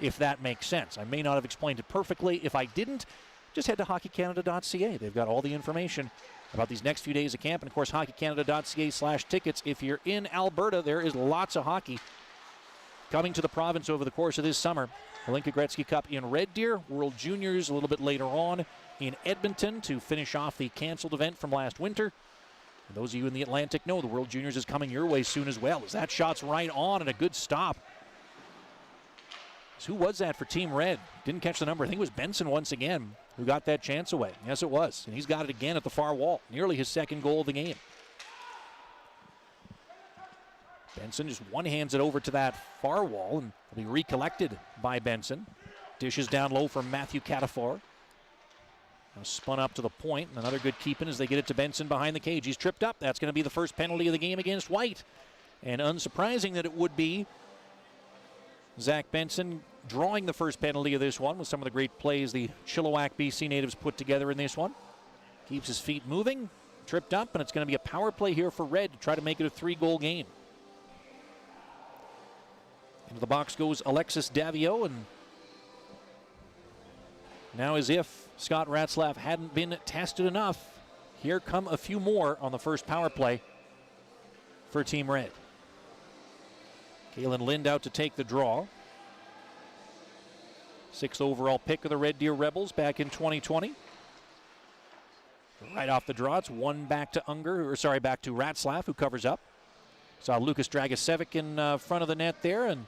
if that makes sense. I may not have explained it perfectly. If I didn't, just head to hockeycanada.ca. They've got all the information about these next few days of camp. And, of course, hockeycanada.ca/tickets. If you're in Alberta, there is lots of hockey coming to the province over the course of this summer. Hlinka Gretzky Cup in Red Deer, World Juniors a little bit later on in Edmonton to finish off the canceled event from last winter. And those of you in the Atlantic know the World Juniors is coming your way soon as well, as that shot's right on and a good stop. So who was that for Team Red? Didn't catch the number. I think it was Benson once again who got that chance away. Yes, it was. And he's got it again at the far wall. Nearly his second goal of the game. Benson just one-hands it over to that far wall and will be recollected by Benson. Dishes down low for Matthew Catafor. Now spun up to the point. Another good keeping as they get it to Benson behind the cage. He's tripped up. That's going to be the first penalty of the game against White. And unsurprising that it would be Zach Benson drawing the first penalty of this one with some of the great plays the Chilliwack BC natives put together in this one. Keeps his feet moving, tripped up, and it's going to be a power play here for Red to try to make it a 3-goal game. Into the box goes Alexis Davio, and now as if Scott Ratzlaff hadn't been tested enough, here come a few more on the first power play for Team Red. Kalen Lind out to take the draw. 6th overall pick of the Red Deer Rebels back in 2020. Right off the draw, it's one back to back to Ratzlaff, who covers up. Saw Lucas Dragicevic in front of the net there, and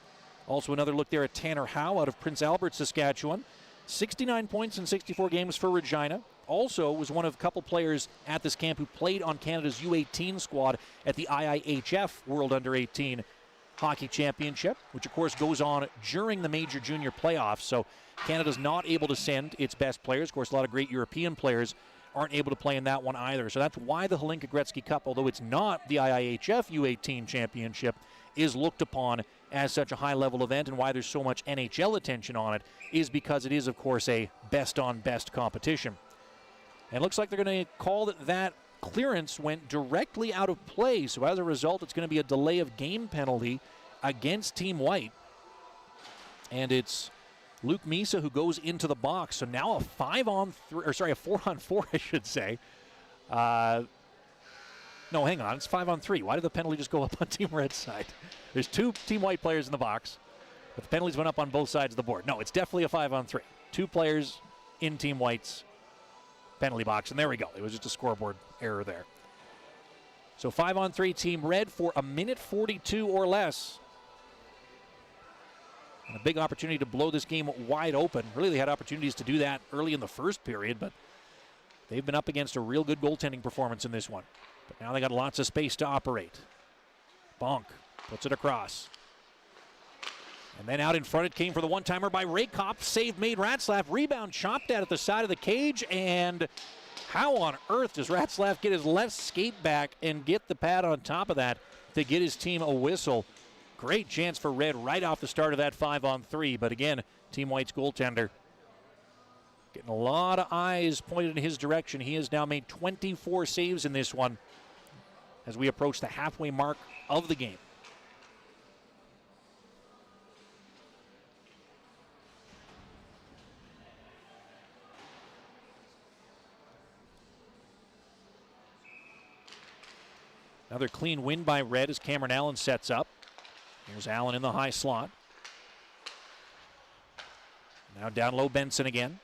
also another look there at Tanner Howe out of Prince Albert, Saskatchewan. 69 points in 64 games for Regina. Also was one of a couple players at this camp who played on Canada's U18 squad at the IIHF World Under-18 Hockey Championship, which of course goes on during the major junior playoffs. So Canada's not able to send its best players. Of course, a lot of great European players aren't able to play in that one either. So that's why the Hlinka Gretzky Cup, although it's not the IIHF U18 Championship, is looked upon as such a high-level event, and why there's so much NHL attention on it is because it is, of course, a best-on-best competition. And it looks like they're going to call that clearance went directly out of play, so as a result, it's going to be a delay of game penalty against Team White. And it's Luke Misa who goes into the box. So now a 4-on-4, I should say. No, hang on, it's 5-on-3. Why did the penalty just go up on Team Red's side? There's 2 Team White players in the box, but the penalties went up on both sides of the board. No, it's definitely a 5-on-3. 2 players in Team White's penalty box, and there we go. It was just a scoreboard error there. So 5-on-3 Team Red for a minute 42 or less. And a big opportunity to blow this game wide open. Really, they had opportunities to do that early in the first period, but they've been up against a real good goaltending performance in this one. But now they got lots of space to operate. Bonk puts it across. And then out in front it came for the one-timer by Raykop. Save made Ratzlaff. Rebound chopped at the side of the cage. And how on earth does Ratzlaff get his left skate back and get the pad on top of that to get his team a whistle? Great chance for Red right off the start of that 5-on-3. But again, Team White's goaltender getting a lot of eyes pointed in his direction. He has now made 24 saves in this one as we approach the halfway mark of the game. Another clean win by Red as Cameron Allen sets up. Here's Allen in the high slot. Now down low Benson again.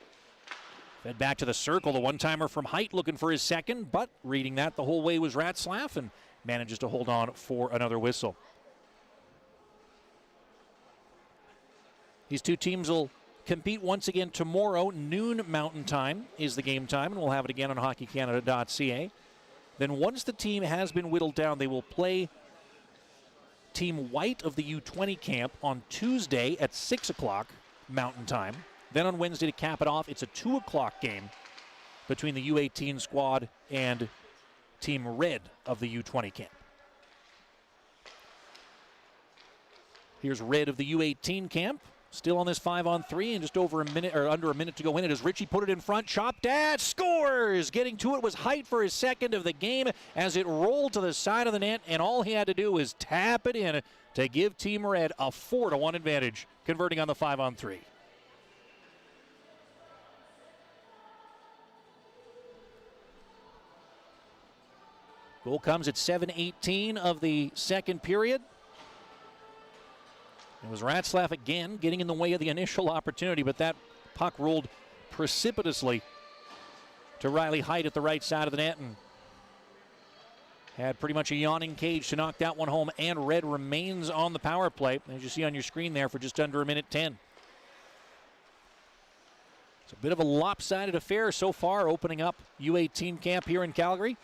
Fed back to the circle. The one-timer from Height looking for his second, but reading that the whole way was Ratzlaff and manages to hold on for another whistle. These two teams will compete once again tomorrow. Noon Mountain Time is the game time, and we'll have it again on hockeycanada.ca. Then once the team has been whittled down, they will play Team White of the U20 camp on Tuesday at 6 o'clock Mountain Time. Then on Wednesday to cap it off, it's a 2 o'clock game between the U18 squad and Team Red of the U20 camp. Here's Red of the U18 camp. Still on this 5-on-3 and just over a minute or under a minute to go in it as Richie put it in front. Chop dad scores! Getting to it was Height for his second of the game as it rolled to the side of the net, and all he had to do was tap it in to give Team Red a 4-1 advantage, converting on the 5-on-3. Goal comes at 7:18 of the second period. It was Ratzlaff again getting in the way of the initial opportunity, but that puck rolled precipitously to Riley Height at the right side of the net and had pretty much a yawning cage to knock that one home, and Red remains on the power play, as you see on your screen there, for just under a minute 10. It's a bit of a lopsided affair so far, opening up U18 camp here in Calgary.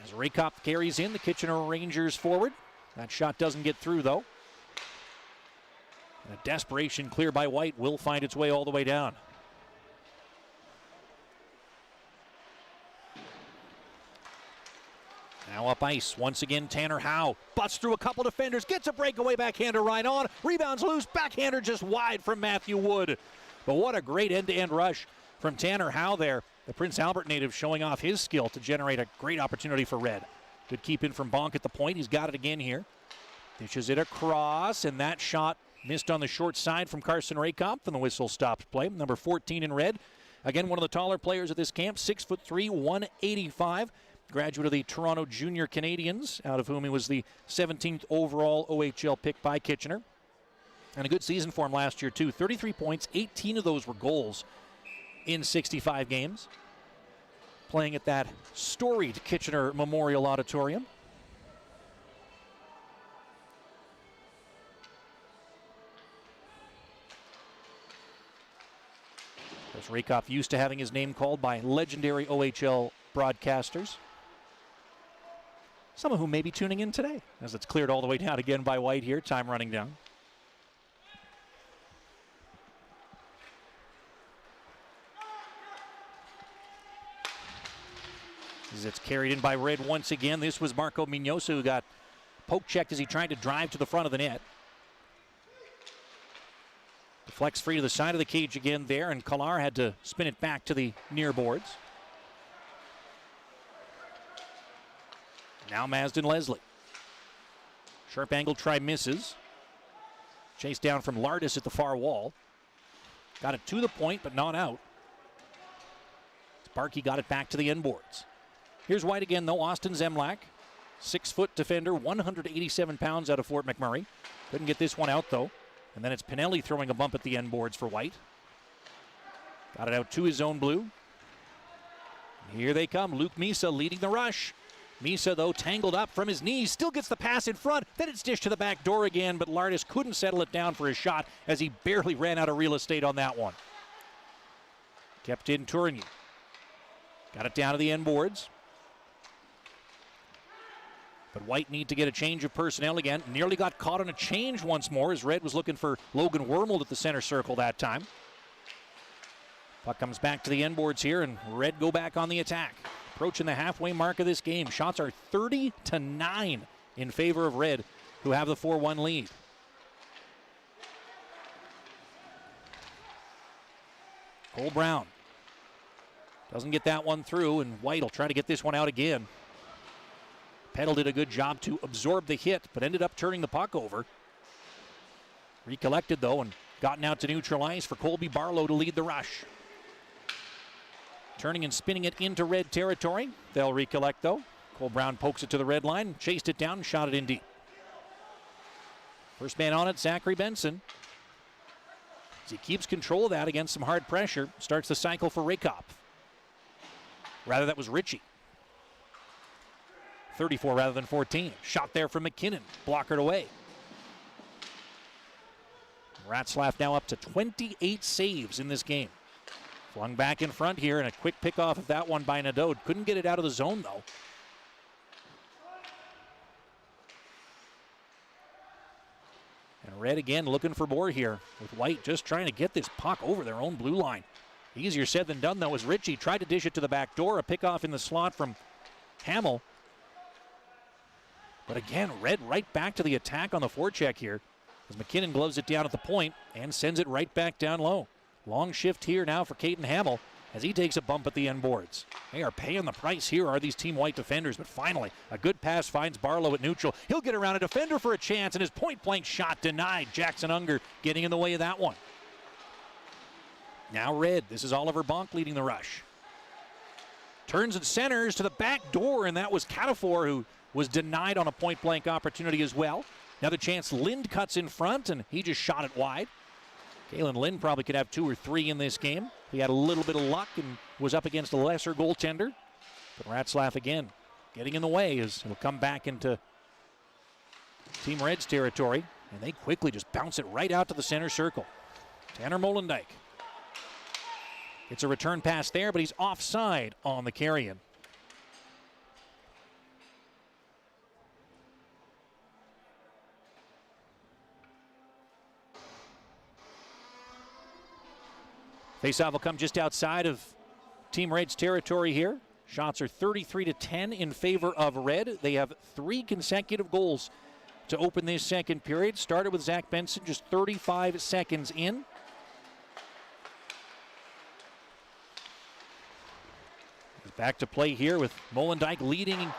As Raykop carries in, the Kitchener Rangers forward. That shot doesn't get through, though. And a desperation clear by White will find its way all the way down. Now up ice. Once again, Tanner Howe butts through a couple defenders, gets a breakaway backhander right on, rebounds loose, backhander just wide from Matthew Wood. But what a great end-to-end rush from Tanner Howe there. The Prince Albert native showing off his skill to generate a great opportunity for Red. Good keep in from Bonk at the point. He's got it again here. Dishes it across, and that shot missed on the short side from Carson Raykop, and the whistle stopped play. Number 14 in Red. Again, one of the taller players at this camp, 6'3", 185. Graduate of the Toronto Junior Canadians, out of whom he was the 17th overall OHL pick by Kitchener. And a good season for him last year, too. 33 points, 18 of those were goals in 65 games. Playing at that storied Kitchener Memorial Auditorium. As Raykop used to having his name called by legendary OHL broadcasters, some of whom may be tuning in today, as it's cleared all the way down again by White here. Time running down. As it's carried in by Red once again. This was Marco Mignosa, who got poke checked as he tried to drive to the front of the net. Deflects free to the side of the cage again there, and Kalar had to spin it back to the near boards. Now Mazden Leslie. Sharp angle try misses. Chased down from Lardis at the far wall. Got it to the point, but not out. Sparky got it back to the end boards. Here's White again, though. Austin Zemlak, 6-foot defender, 187 pounds out of Fort McMurray. Couldn't get this one out, though. And then it's Pinelli throwing a bump at the end boards for White. Got it out to his own blue. Here they come. Luke Misa leading the rush. Misa, though, tangled up from his knees. Still gets the pass in front. Then it's dished to the back door again, but Lardis couldn't settle it down for his shot as he barely ran out of real estate on that one. Kept in Tourigny. Got it down to the end boards. But White need to get a change of personnel again. Nearly got caught on a change once more as Red was looking for Logan Wormold at the center circle that time. Puck comes back to the end boards here, and Red go back on the attack. Approaching the halfway mark of this game. Shots are 30-9 in favor of Red, who have the 4-1 lead. Cole Brown doesn't get that one through, and White will try to get this one out again. Peddle did a good job to absorb the hit, but ended up turning the puck over. Recollected, though, and gotten out to neutral ice for Colby Barlow to lead the rush. Turning and spinning it into Red territory. They'll recollect, though. Cole Brown pokes it to the red line, chased it down, and shot it in deep. First man on it, Zachary Benson. As he keeps control of that against some hard pressure, starts the cycle for Raykop. Rather, that was Richie. 34 rather than 14. Shot there from McKinnon. Blockered away. Ratzlaff now up to 28 saves in this game. Flung back in front here, and a quick pickoff of that one by Nadeau. Couldn't get it out of the zone, though. And Red again looking for more here, with White just trying to get this puck over their own blue line. Easier said than done, though, as Richie tried to dish it to the back door. A pickoff in the slot from Hamill. But again, Red right back to the attack on the forecheck here as McKinnon gloves it down at the point and sends it right back down low. Long shift here now for Caden Hamill as he takes a bump at the end boards. They are paying the price here, are these Team White defenders, but finally a good pass finds Barlow at neutral. He'll get around a defender for a chance, and his point-blank shot denied. Jackson Unger getting in the way of that one. Now Red, this is Oliver Bonk leading the rush. Turns and centers to the back door, and that was Catafor who was denied on a point-blank opportunity as well. Another chance, Lind cuts in front, and he just shot it wide. Kalen Lind probably could have 2 or 3 in this game. He had a little bit of luck and was up against a lesser goaltender. But Ratzlaff again getting in the way as he'll come back into Team Red's territory. And they quickly just bounce it right out to the center circle. Tanner Molendyk. It's a return pass there, but he's offside on the carry-in. Faceoff will come just outside of Team Red's territory here. Shots are 33-10 in favor of Red. They have 3 consecutive goals to open this second period. Started with Zach Benson just 35 seconds in. He's back to play here with Molendyk leading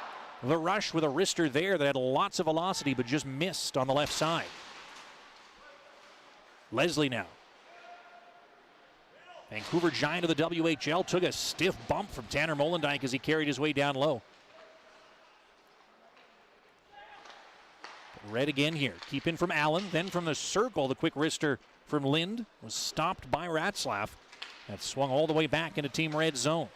the rush with a wrister there that had lots of velocity but just missed on the left side. Leslie now. Vancouver Giant of the WHL took a stiff bump from Tanner Molendyk as he carried his way down low. Red again here. Keep in from Allen, then from the circle. The quick wrister from Lind was stopped by Ratzlaff. That swung all the way back into Team Red's zone.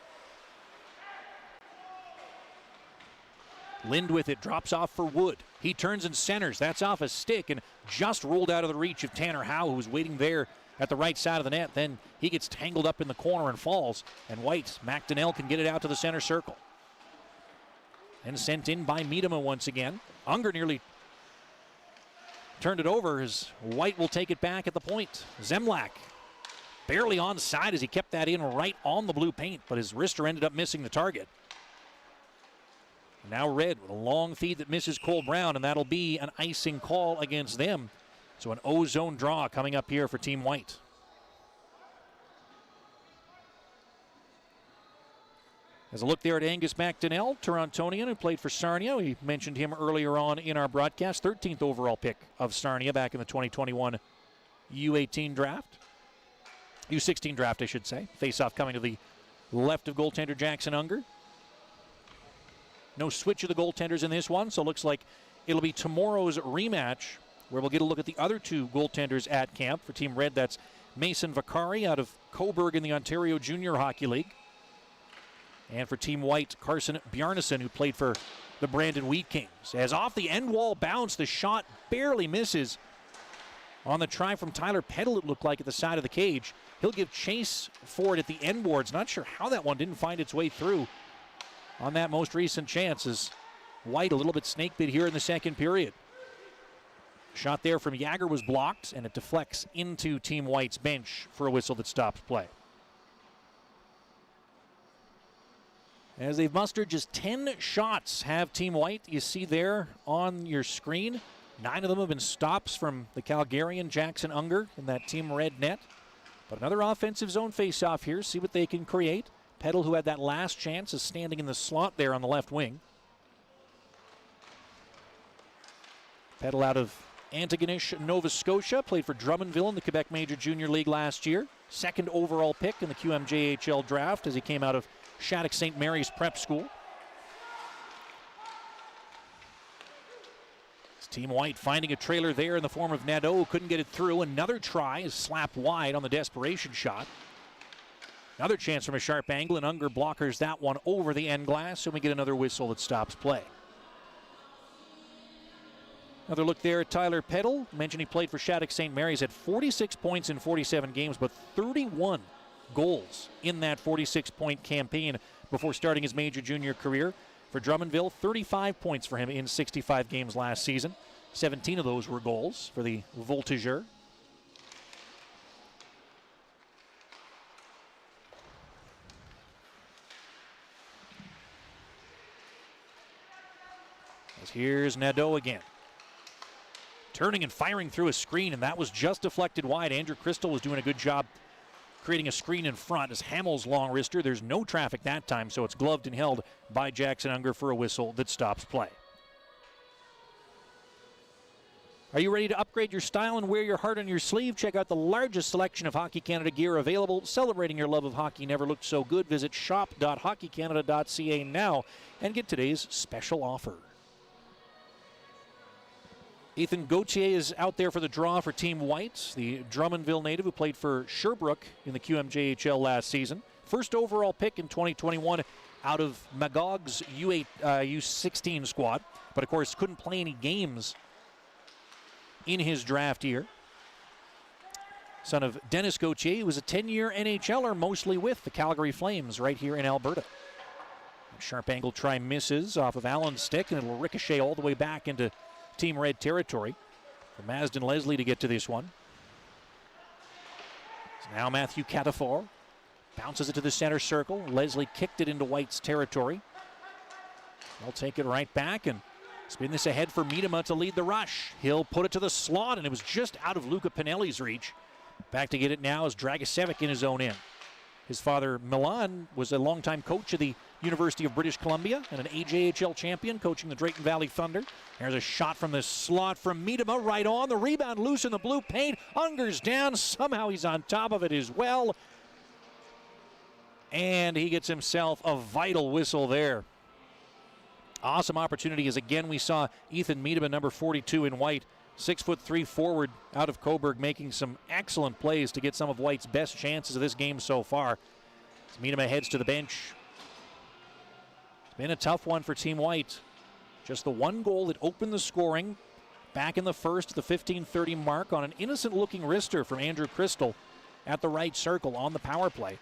Lind with it, drops off for Wood. He turns and centers. That's off a stick and just rolled out of the reach of Tanner Howe, who was waiting there at the right side of the net. Then he gets tangled up in the corner and falls. And White, McDonnell can get it out to the center circle. And sent in by Miedema once again. Unger nearly turned it over as White will take it back at the point. Zemlak barely onside as he kept that in right on the blue paint, but his wrister ended up missing the target. Now Red with a long feed that misses Cole Brown, and that'll be an icing call against them. So an O-zone draw coming up here for Team White. As a look there at Angus McDonnell, Torontonian, who played for Sarnia. We mentioned him earlier on in our broadcast. 13th overall pick of Sarnia back in the 2021 U18 draft. U16 draft, I should say. Face-off coming to the left of goaltender Jackson Unger. No switch of the goaltenders in this one, so it looks like it'll be tomorrow's rematch where we'll get a look at the other 2 goaltenders at camp. For Team Red, that's Mason Vakari out of Coburg in the Ontario Junior Hockey League. And for Team White, Carson Bjarnason, who played for the Brandon Wheat Kings. As off the end wall bounce, the shot barely misses on the try from Tyler Peddle, it looked like, at the side of the cage. He'll give chase for it at the end boards. Not sure how that one didn't find its way through on that most recent chance, as White a little bit snake bit here in the second period. Shot there from Jagger was blocked, and it deflects into Team White's bench for a whistle that stops play. As they've mustered just 10 shots, have Team White, you see there on your screen. 9 of them have been stops from the Calgarian Jackson Unger in that Team Red net. But another offensive zone face-off here, see what they can create. Peddle, who had that last chance, is standing in the slot there on the left wing. Peddle out of Antigonish, Nova Scotia, played for Drummondville in the Quebec Major Junior League last year. 2nd overall pick in the QMJHL draft as he came out of Shattuck St. Mary's Prep School. It's Team White finding a trailer there in the form of Nadeau, who couldn't get it through. Another try is slapped wide on the desperation shot. Another chance from a sharp angle, and Unger blockers that one over the end glass, and we get another whistle that stops play. Another look there at Tyler Peddle. Mentioned he played for Shattuck St. Mary's, had 46 points in 47 games, but 31 goals in that 46-point campaign before starting his major junior career. For Drummondville, 35 points for him in 65 games last season. 17 of those were goals for the Voltigeur. Here's Nadeau again. Turning and firing through a screen, and that was just deflected wide. Andrew Crystal was doing a good job creating a screen in front as Hamill's long wrister. There's no traffic that time, so it's gloved and held by Jackson Unger for a whistle that stops play. Are you ready to upgrade your style and wear your heart on your sleeve? Check out the largest selection of Hockey Canada gear available. Celebrating your love of hockey never looked so good. Visit shop.hockeycanada.ca now and get today's special offer. Ethan Gauthier is out there for the draw for Team White, the Drummondville native who played for Sherbrooke in the QMJHL last season. First overall pick in 2021 out of Magog's U16 squad, but of course couldn't play any games in his draft year. Son of Dennis Gauthier, who was a 10-year NHLer, mostly with the Calgary Flames right here in Alberta. Sharp angle try misses off of Allen's stick, and it'll ricochet all the way back into Team Red territory for Mazden Leslie to get to this one. So now Matthew Catafor bounces it to the center circle. Leslie kicked it into White's territory. They'll take it right back and spin this ahead for Miedema to lead the rush. He'll put it to the slot, and it was just out of Luca Pinelli's reach. Back to get it now is Dragicevic in his own end. His father, Milan, was a longtime coach of the University of British Columbia and an AJHL champion coaching the Drayton Valley Thunder. There's a shot from the slot from Miedema right on. The rebound loose in the blue paint. Unger's down. Somehow he's on top of it as well. And he gets himself a vital whistle there. Awesome opportunity as again we saw Ethan Miedema, number 42 in White, 6'3" forward out of Cobourg, making some excellent plays to get some of White's best chances of this game so far. As Miedema heads to the bench. It's been a tough one for Team White. Just the one goal that opened the scoring back in the first at the 15:30 mark on an innocent-looking wrister from Andrew Crystal at the right circle on the power play.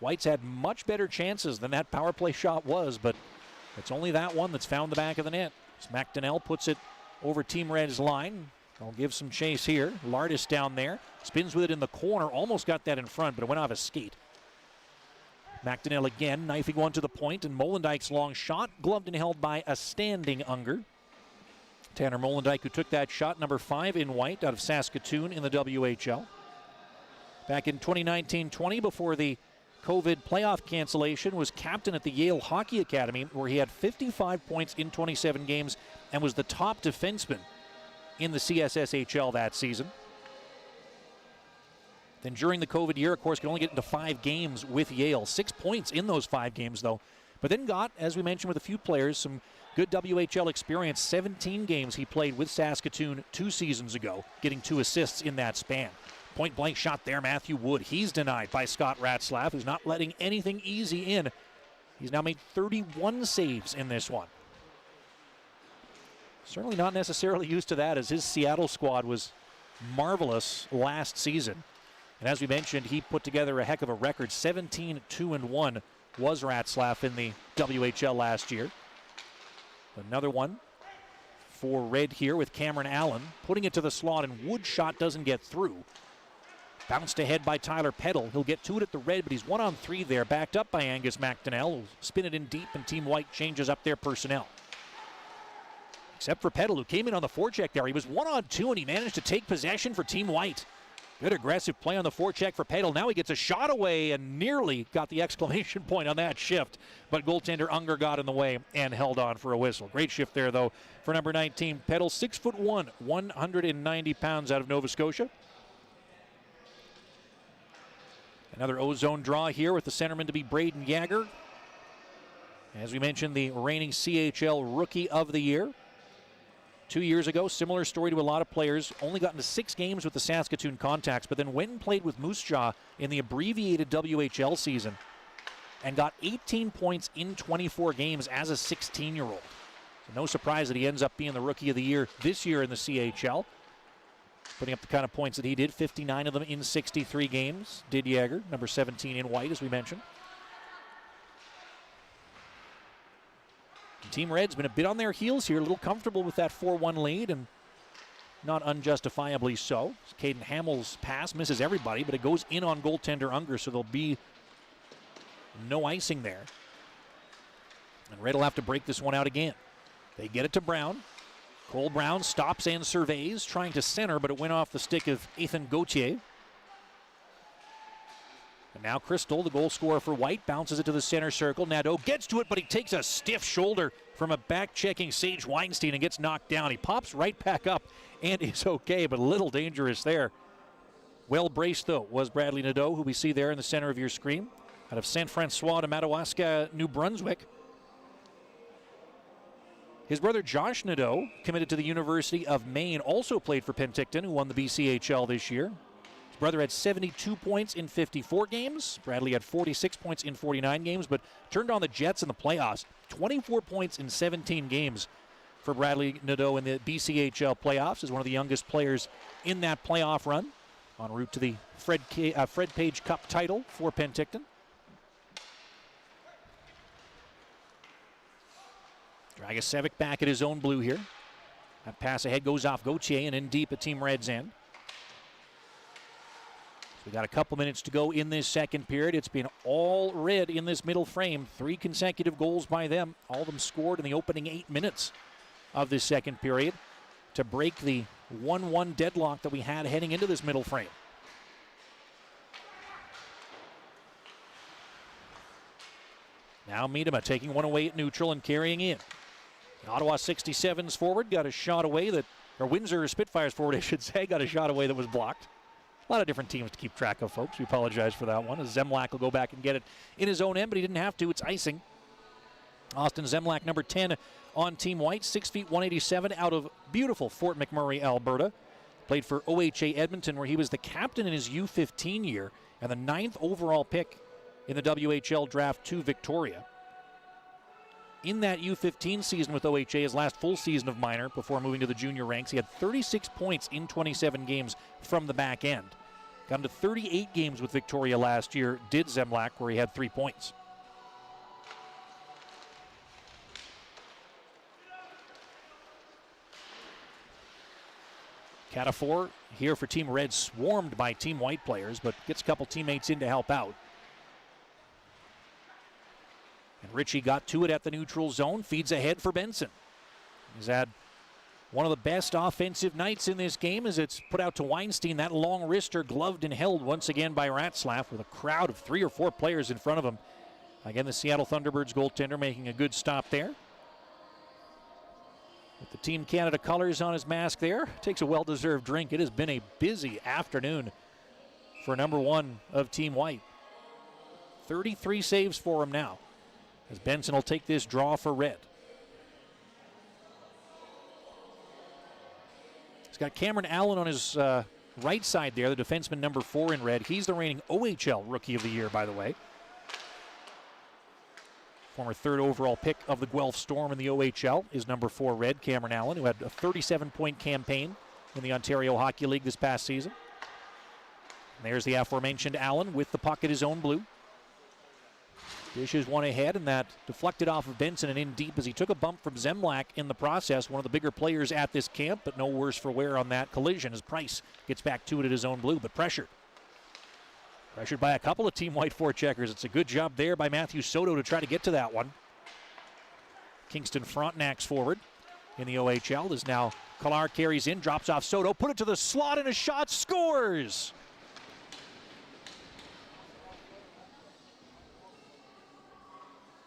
White's had much better chances than that power play shot was, but it's only that one that's found the back of the net. As McDonnell puts it over Team Red's line. I'll give some chase here. Lardis down there. Spins with it in the corner. Almost got that in front, but it went off his skate. McDonnell again, knifing one to the point, and Molendyke's long shot, gloved and held by a standing Unger. Tanner Molendyke, who took that shot, number 5 in White, out of Saskatoon in the WHL. Back in 2019-20, before the COVID playoff cancellation, was captain at the Yale Hockey Academy, where he had 55 points in 27 games and was the top defenseman in the CSSHL that season. Then during the COVID year, of course, could only get into 5 games with Yale. 6 points in those 5 games, though. But then got, as we mentioned with a few players, some good WHL experience. 17 games he played with Saskatoon 2 seasons ago, getting 2 assists in that span. Point-blank shot there, Matthew Wood. He's denied by Scott Ratzlaff, who's not letting anything easy in. He's now made 31 saves in this one. Certainly not necessarily used to that, as his Seattle squad was marvelous last season. And as we mentioned, he put together a heck of a record. 17-2-1 was Ratzlaff in the WHL last year. Another one for Red here with Cameron Allen, putting it to the slot, and Wood's shot doesn't get through. Bounced ahead by Tyler Peddle. He'll get to it at the red, but he's 1-on-3 there, backed up by Angus McDonnell. He'll spin it in deep, and Team White changes up their personnel. Except for Peddle, who came in on the forecheck there. He was 1-on-2, and he managed to take possession for Team White. Good aggressive play on the forecheck for Peddle. Now he gets a shot away and nearly got the exclamation point on that shift. But goaltender Unger got in the way and held on for a whistle. Great shift there, though, for number 19. Peddle, 6'1", 190 pounds out of Nova Scotia. Another ozone draw here with the centerman to be Braden Yager. As we mentioned, the reigning CHL Rookie of the Year. 2 years ago, similar story to a lot of players, only got into 6 games with the Saskatoon Contacts, but then went and played with Moose Jaw in the abbreviated WHL season and got 18 points in 24 games as a 16-year-old. So no surprise that he ends up being the Rookie of the Year this year in the CHL. Putting up the kind of points that he did, 59 of them in 63 games. Did Yager, number 17 in White, as we mentioned. Team Red's been a bit on their heels here, a little comfortable with that 4-1 lead, and not unjustifiably so. Caden Hamill's pass misses everybody, but it goes in on goaltender Unger, so there'll be no icing there. And Red will have to break this one out again. They get it to Brown. Cole Brown stops and surveys, trying to center, but it went off the stick of Ethan Gauthier. And now Crystal, the goal scorer for White, bounces it to the center circle. Nadeau gets to it, but he takes a stiff shoulder from a back-checking Sage Weinstein and gets knocked down. He pops right back up and is okay, but a little dangerous there. Well braced, though, was Bradley Nadeau, who we see there in the center of your screen, out of Saint Francois de Madawaska, New Brunswick. His brother Josh Nadeau, committed to the University of Maine, also played for Penticton, who won the BCHL this year. His brother had 72 points in 54 games. Bradley had 46 points in 49 games, but turned on the Jets in the playoffs. 24 points in 17 games for Bradley Nadeau in the BCHL playoffs. Is one of the youngest players in that playoff run, en route to the Fred Page Cup title for Penticton. Dragicevic back at his own blue here. That pass ahead goes off Gauthier and in deep at Team Red's end. So we got a couple minutes to go in this second period. It's been all red in this middle frame. 3 consecutive goals by them. All of them scored in the opening 8 minutes of this second period to break the 1-1 deadlock that we had heading into this middle frame. Now Miedema taking one away at neutral and carrying in. Ottawa 67's forward got a shot away or Windsor Spitfires forward, I should say, got a shot away that was blocked. A lot of different teams to keep track of, folks. We apologize for that one. As Zemlak will go back and get it in his own end, but he didn't have to. It's icing. Austin Zemlak, number 10 on Team White, 6 feet 187 out of beautiful Fort McMurray, Alberta. Played for OHA Edmonton, where he was the captain in his U15 year and the 9th overall pick in the WHL draft to Victoria. In that U15 season with OHA, his last full season of minor before moving to the junior ranks, he had 36 points in 27 games from the back end. Got into 38 games with Victoria last year, did Zemlak, where he had 3 points. Catafor here for Team Red, swarmed by Team White players, but gets a couple teammates in to help out. And Ritchie got to it at the neutral zone, feeds ahead for Benson. He's had one of the best offensive nights in this game as it's put out to Weinstein. That long wrister gloved and held once again by Ratzlaff with a crowd of 3 or 4 players in front of him. Again, the Seattle Thunderbirds goaltender making a good stop there. With the Team Canada colors on his mask there, takes a well-deserved drink. It has been a busy afternoon for number 1 of Team White. 33 saves for him now, as Benson will take this draw for Red. He's got Cameron Allen on his right side there, the defenseman number 4 in Red. He's the reigning OHL Rookie of the Year, by the way. Former 3rd overall pick of the Guelph Storm in the OHL is number 4 Red, Cameron Allen, who had a 37-point campaign in the Ontario Hockey League this past season. And there's the aforementioned Allen with the puck at his own blue. Dishes one ahead, and that deflected off of Benson and in deep as he took a bump from Zemlak in the process. One of the bigger players at this camp, but no worse for wear on that collision as Price gets back to it at his own blue, but pressured. Pressured by a couple of Team White forecheckers. It's a good job there by Matthew Soto to try to get to that one. Kingston Frontenac's forward in the OHL is now Collar carries in, drops off Soto, put it to the slot and a shot, scores!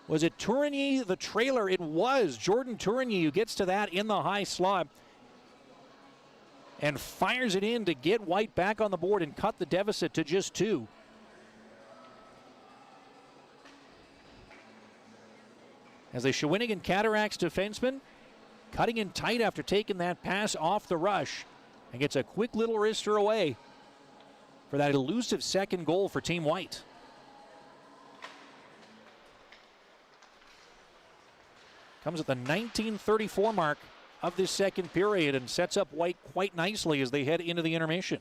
Was it Tourigny, the trailer? It was Jordan Tourigny who gets to that in the high slot and fires it in to get White back on the board and cut the deficit to just 2. As a Shawinigan Cataracts defenseman, cutting in tight after taking that pass off the rush and gets a quick little wrister away for that elusive second goal for Team White. Comes at the 19:34 mark of this second period and sets up White quite nicely as they head into the intermission.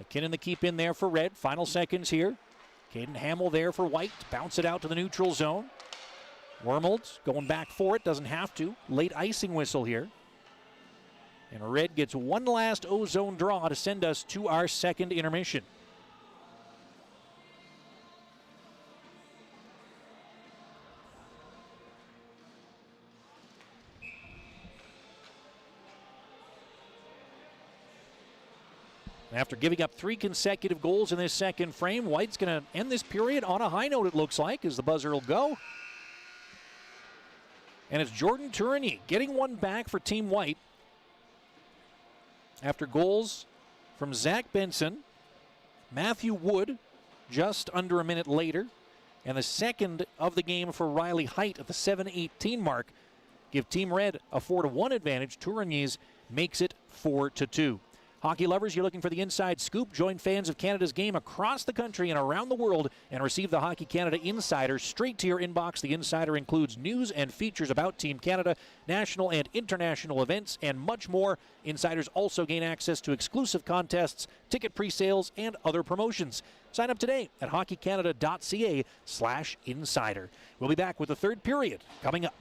McKinnon the keep in there for Red. Final seconds here. Caden Hamill there for White. Bounce it out to the neutral zone. Wormold going back for it. Doesn't have to. Late icing whistle here. And Red gets one last O-zone draw to send us to our second intermission. After giving up 3 consecutive goals in this second frame, White's going to end this period on a high note, it looks like, as the buzzer will go. And it's Jordan Tourigny getting one back for Team White after goals from Zach Benson, Matthew Wood just under a minute later, and the second of the game for Riley Height at the 7:18 mark give Team Red a 4-1 advantage. Tourigny's makes it 4-2. Hockey lovers, you're looking for the inside scoop. Join fans of Canada's game across the country and around the world and receive the Hockey Canada Insider straight to your inbox. The Insider includes news and features about Team Canada, national and international events, and much more. Insiders also gain access to exclusive contests, ticket pre-sales, and other promotions. Sign up today at hockeycanada.ca/insider. We'll be back with the third period coming up.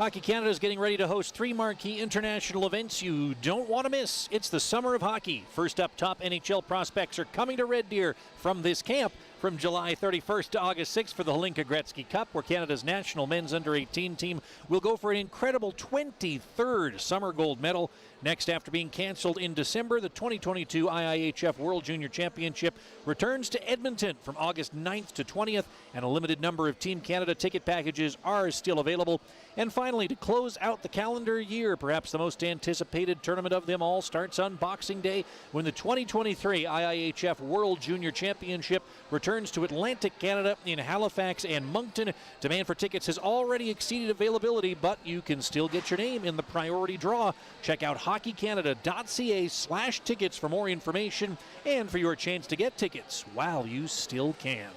Hockey Canada is getting ready to host 3 marquee international events you don't want to miss. It's the Summer of Hockey. First up, top NHL prospects are coming to Red Deer from this camp from July 31st to August 6th for the Hlinka Gretzky Cup, where Canada's national men's under-18 team will go for an incredible 23rd summer gold medal. Next, after being canceled in December, the 2022 IIHF World Junior Championship returns to Edmonton from August 9th to 20th, and a limited number of Team Canada ticket packages are still available. And finally, to close out the calendar year, perhaps the most anticipated tournament of them all starts on Boxing Day when the 2023 IIHF World Junior Championship returns to Atlantic Canada in Halifax and Moncton. Demand for tickets has already exceeded availability, but you can still get your name in the priority draw. Check out hockeycanada.ca/tickets for more information and for your chance to get tickets while you still can.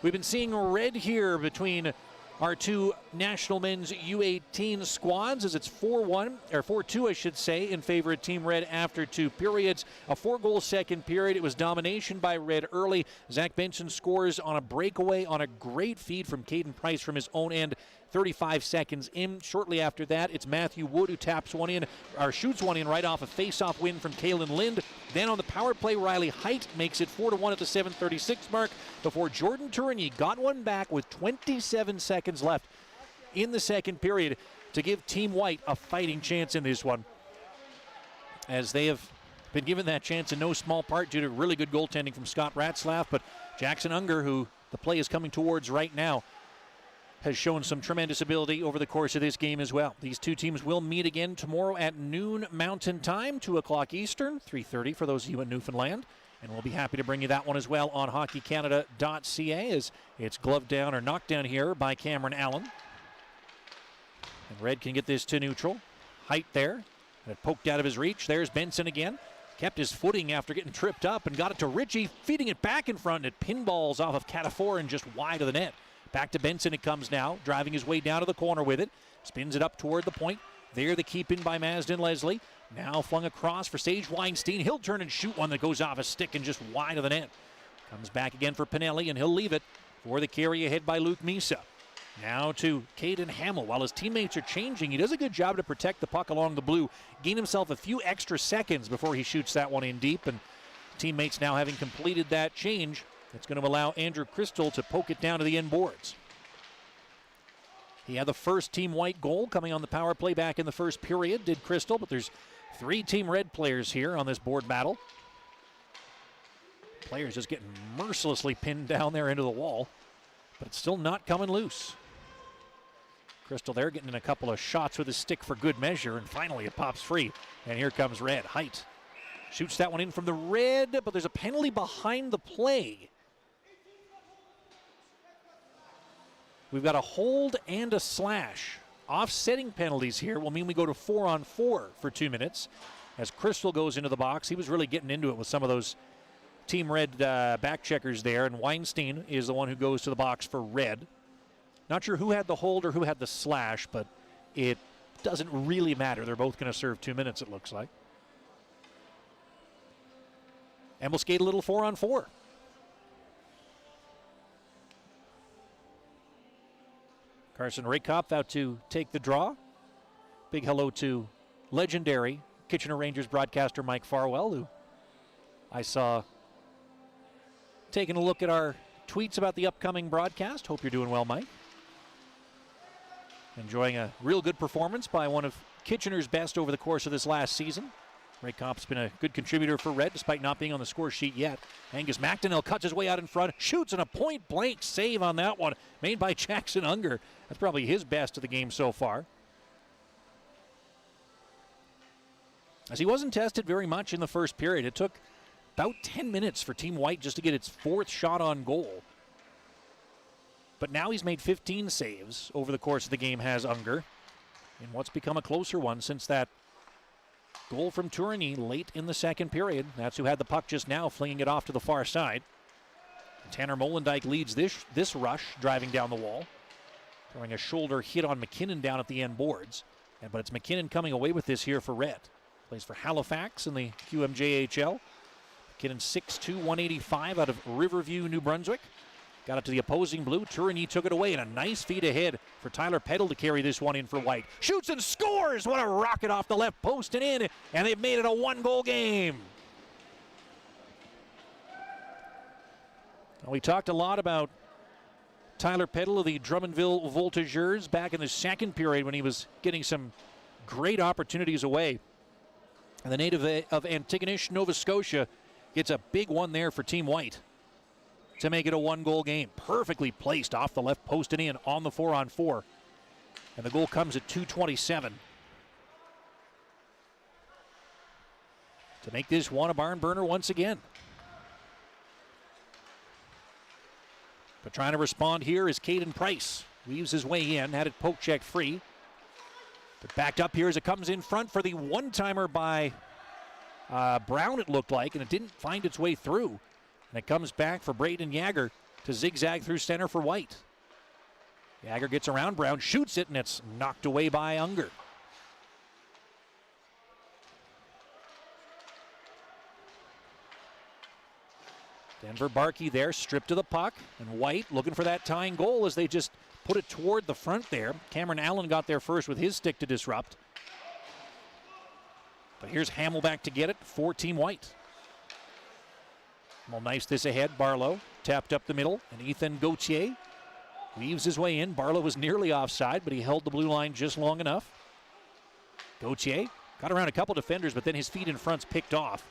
We've been seeing red here between our 2 national men's U18 squads as it's 4-1, or 4-2 I should say, in favor of Team Red after 2 periods. A 4-goal second period. It was domination by Red early. Zach Benson scores on a breakaway on a great feed from Caden Price from his own end. 35 seconds in. Shortly after that, it's Matthew Wood who shoots one in right off a face-off win from Kalen Lind. Then on the power play, Riley Height makes it 4-1 at the 7:36 mark before Jordan Tourigny got one back with 27 seconds left in the second period to give Team White a fighting chance in this one, as they have been given that chance in no small part due to really good goaltending from Scott Ratzlaff. But Jackson Unger, who the play is coming towards right now, has shown some tremendous ability over the course of this game as well. These 2 teams will meet again tomorrow at noon Mountain Time, 2 o'clock Eastern, 3:30 for those of you in Newfoundland. And we'll be happy to bring you that one as well on hockeycanada.ca as it's gloved down or knocked down here by Cameron Allen. And Red can get this to neutral. Height there. And it poked out of his reach. There's Benson again. Kept his footing after getting tripped up and got it to Ritchie, feeding it back in front. And it pinballs off of Catafor and just wide of the net. Back to Benson it comes now, driving his way down to the corner with it. Spins it up toward the point. There the keep in by Mazden Leslie. Now flung across for Sage Weinstein. He'll turn and shoot one that goes off a stick and just wide of the net. Comes back again for Pinelli, and he'll leave it for the carry ahead by Luke Misa. Now to Caden Hamill. While his teammates are changing, he does a good job to protect the puck along the blue. Gain himself a few extra seconds before he shoots that one in deep, and teammates now having completed that change. It's going to allow Andrew Crystal to poke it down to the end boards. He had the first Team White goal coming on the power play back in the first period, did Crystal, but there's 3 Team Red players here on this board battle. Players just getting mercilessly pinned down there into the wall, but it's still not coming loose. Crystal there getting in a couple of shots with his stick for good measure, and finally it pops free. And here comes Red. Height shoots that one in from the red, but there's a penalty behind the play. We've got a hold and a slash. Offsetting penalties here will mean we go to 4-on-4 for 2 minutes. As Crystal goes into the box, he was really getting into it with some of those Team Red back checkers there, and Weinstein is the one who goes to the box for Red. Not sure who had the hold or who had the slash, but it doesn't really matter. They're both going to serve 2 minutes, it looks like. And we'll skate a little 4-on-4. Carson Raykopf out to take the draw. Big hello to legendary Kitchener Rangers broadcaster Mike Farwell, who I saw taking a look at our tweets about the upcoming broadcast. Hope you're doing well, Mike. Enjoying a real good performance by one of Kitchener's best over the course of this last season. Raykopf's been a good contributor for Red despite not being on the score sheet yet. Angus McDonnell cuts his way out in front, shoots, and a point-blank save on that one made by Jackson Unger. That's probably his best of the game so far. As he wasn't tested very much in the first period. It took about 10 minutes for Team White just to get its 4th shot on goal. But now he's made 15 saves over the course of the game, has Unger, in what's become a closer one since that goal from Tourigny late in the second period. That's who had the puck just now, flinging it off to the far side. Tanner Molendyke leads this rush, driving down the wall. Throwing a shoulder hit on McKinnon down at the end boards. But it's McKinnon coming away with this here for Red. Plays for Halifax in the QMJHL. McKinnon 6'2", 185 out of Riverview, New Brunswick. Got it to the opposing blue. Tourigny took it away, and a nice feed ahead for Tyler Peddle to carry this one in for White. Shoots and scores! What a rocket off the left post and in, and they've made it a one-goal game. We talked a lot about Tyler Peddle of the Drummondville Voltigeurs back in the second period when he was getting some great opportunities away. And the native of Antigonish, Nova Scotia, gets a big one there for Team White to make it a one-goal game. Perfectly placed off the left post and in on the 4-on-4. And the goal comes at 2:27. To make this one a barn burner once again. But trying to respond here is Caden Price. Weaves his way in, had it poke check free. But backed up here as it comes in front for the one-timer by Brown, it looked like, and it didn't find its way through. And it comes back for Braden Yager to zigzag through center for White. Yager gets around, Brown shoots it, and it's knocked away by Unger. Denver Barkey there, stripped to the puck, and White looking for that tying goal as they just put it toward the front there. Cameron Allen got there first with his stick to disrupt. But here's Hamill back to get it for Team White. Well, nice this ahead. Barlow tapped up the middle, and Ethan Gauthier weaves his way in. Barlow was nearly offside, but he held the blue line just long enough. Gauthier got around a couple defenders, but then his feet in front's picked off.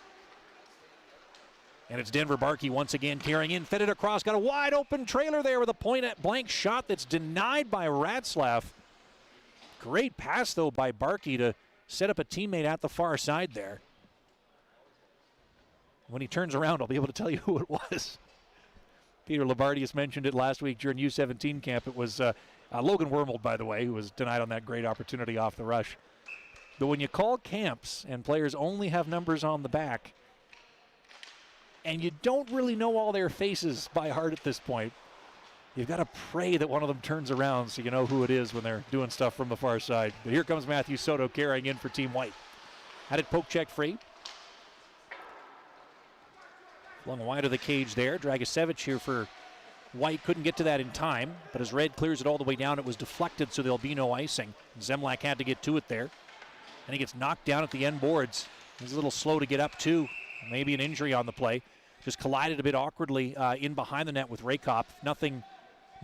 And it's Denver Barkey once again carrying in, fed it across, got a wide open trailer there with a point-blank shot that's denied by Ratzlaff. Great pass, though, by Barkey to set up a teammate at the far side there. When he turns around, I'll be able to tell you who it was. Peter Labardius mentioned it last week during U18 camp. It was Logan Wormold, by the way, who was denied on that great opportunity off the rush. But when you call camps and players only have numbers on the back, and you don't really know all their faces by heart at this point, you've got to pray that one of them turns around so you know who it is when they're doing stuff from the far side. But here comes Matthew Soto carrying in for Team White. Had it poke check free. Flung wide of the cage there. Dragicevic here for White couldn't get to that in time, but as Red clears it all the way down, it was deflected, so there'll be no icing. Zemlak had to get to it there. And he gets knocked down at the end boards. He's a little slow to get up too. Maybe an injury on the play. Just collided a bit awkwardly in behind the net with Raykop. Nothing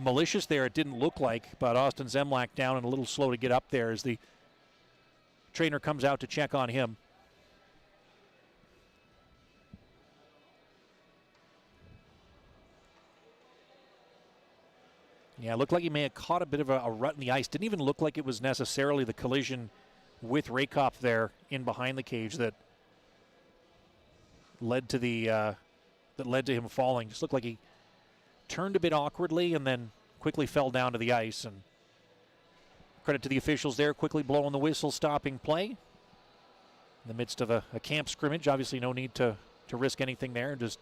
malicious there, it didn't look like, but Austin Zemlak down and a little slow to get up there as the trainer comes out to check on him. Yeah, it looked like he may have caught a bit of a rut in the ice. Didn't even look like it was necessarily the collision with Raykop there in behind the cage that led to the him falling. Just looked like he turned a bit awkwardly and then quickly fell down to the ice. And credit to the officials there, quickly blowing the whistle, stopping play. In the midst of a camp scrimmage, obviously no need to risk anything there. Just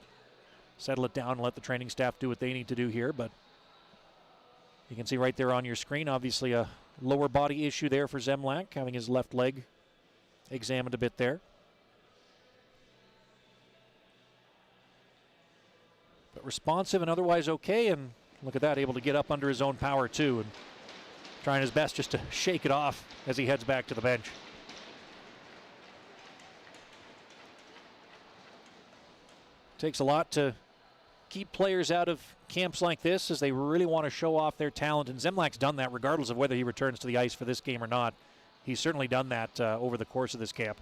settle it down and let the training staff do what they need to do here. But you can see right there on your screen, obviously a lower body issue there for Zemlak, having his left leg examined a bit there. But responsive and otherwise okay, and look at that, able to get up under his own power too, and trying his best just to shake it off as he heads back to the bench. Takes a lot to keep players out of camps like this as they really want to show off their talent, and Zemlak's done that regardless of whether he returns to the ice for this game or not. He's certainly done that over the course of this camp,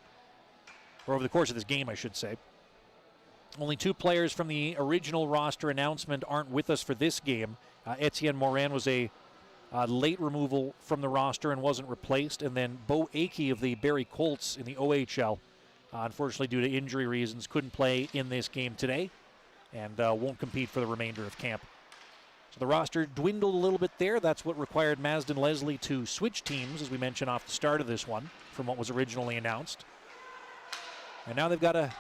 or over the course of this game, I should say. Only two players from the original roster announcement aren't with us for this game. Etienne Morin was a late removal from the roster and wasn't replaced, and then Bo Akey of the Barrie Colts in the OHL, unfortunately due to injury reasons, couldn't play in this game today and won't compete for the remainder of camp. So the roster dwindled a little bit there. That's what required Mazden Leslie to switch teams, as we mentioned off the start of this one, from what was originally announced. And now they've got a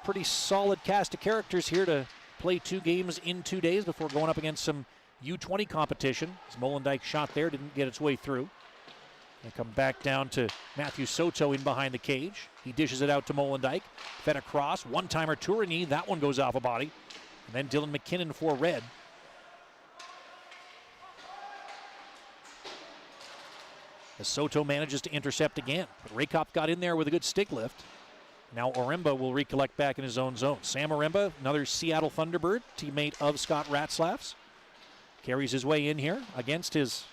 pretty solid cast of characters here to play 2 games in 2 days before going up against some U20 competition. As Molendyke's shot there didn't get its way through. They come back down to Matthew Soto in behind the cage. He dishes it out to Molendyke. Fed across, one-timer Tourigny. That one goes off a body. And then Dylan McKinnon for Red. as Soto manages to intercept again. But Rakop got in there with a good stick lift. Now Oremba will recollect back in his own zone. Sam Oremba, another Seattle Thunderbird, teammate of Scott Ratzlaff's, carries his way in here against his,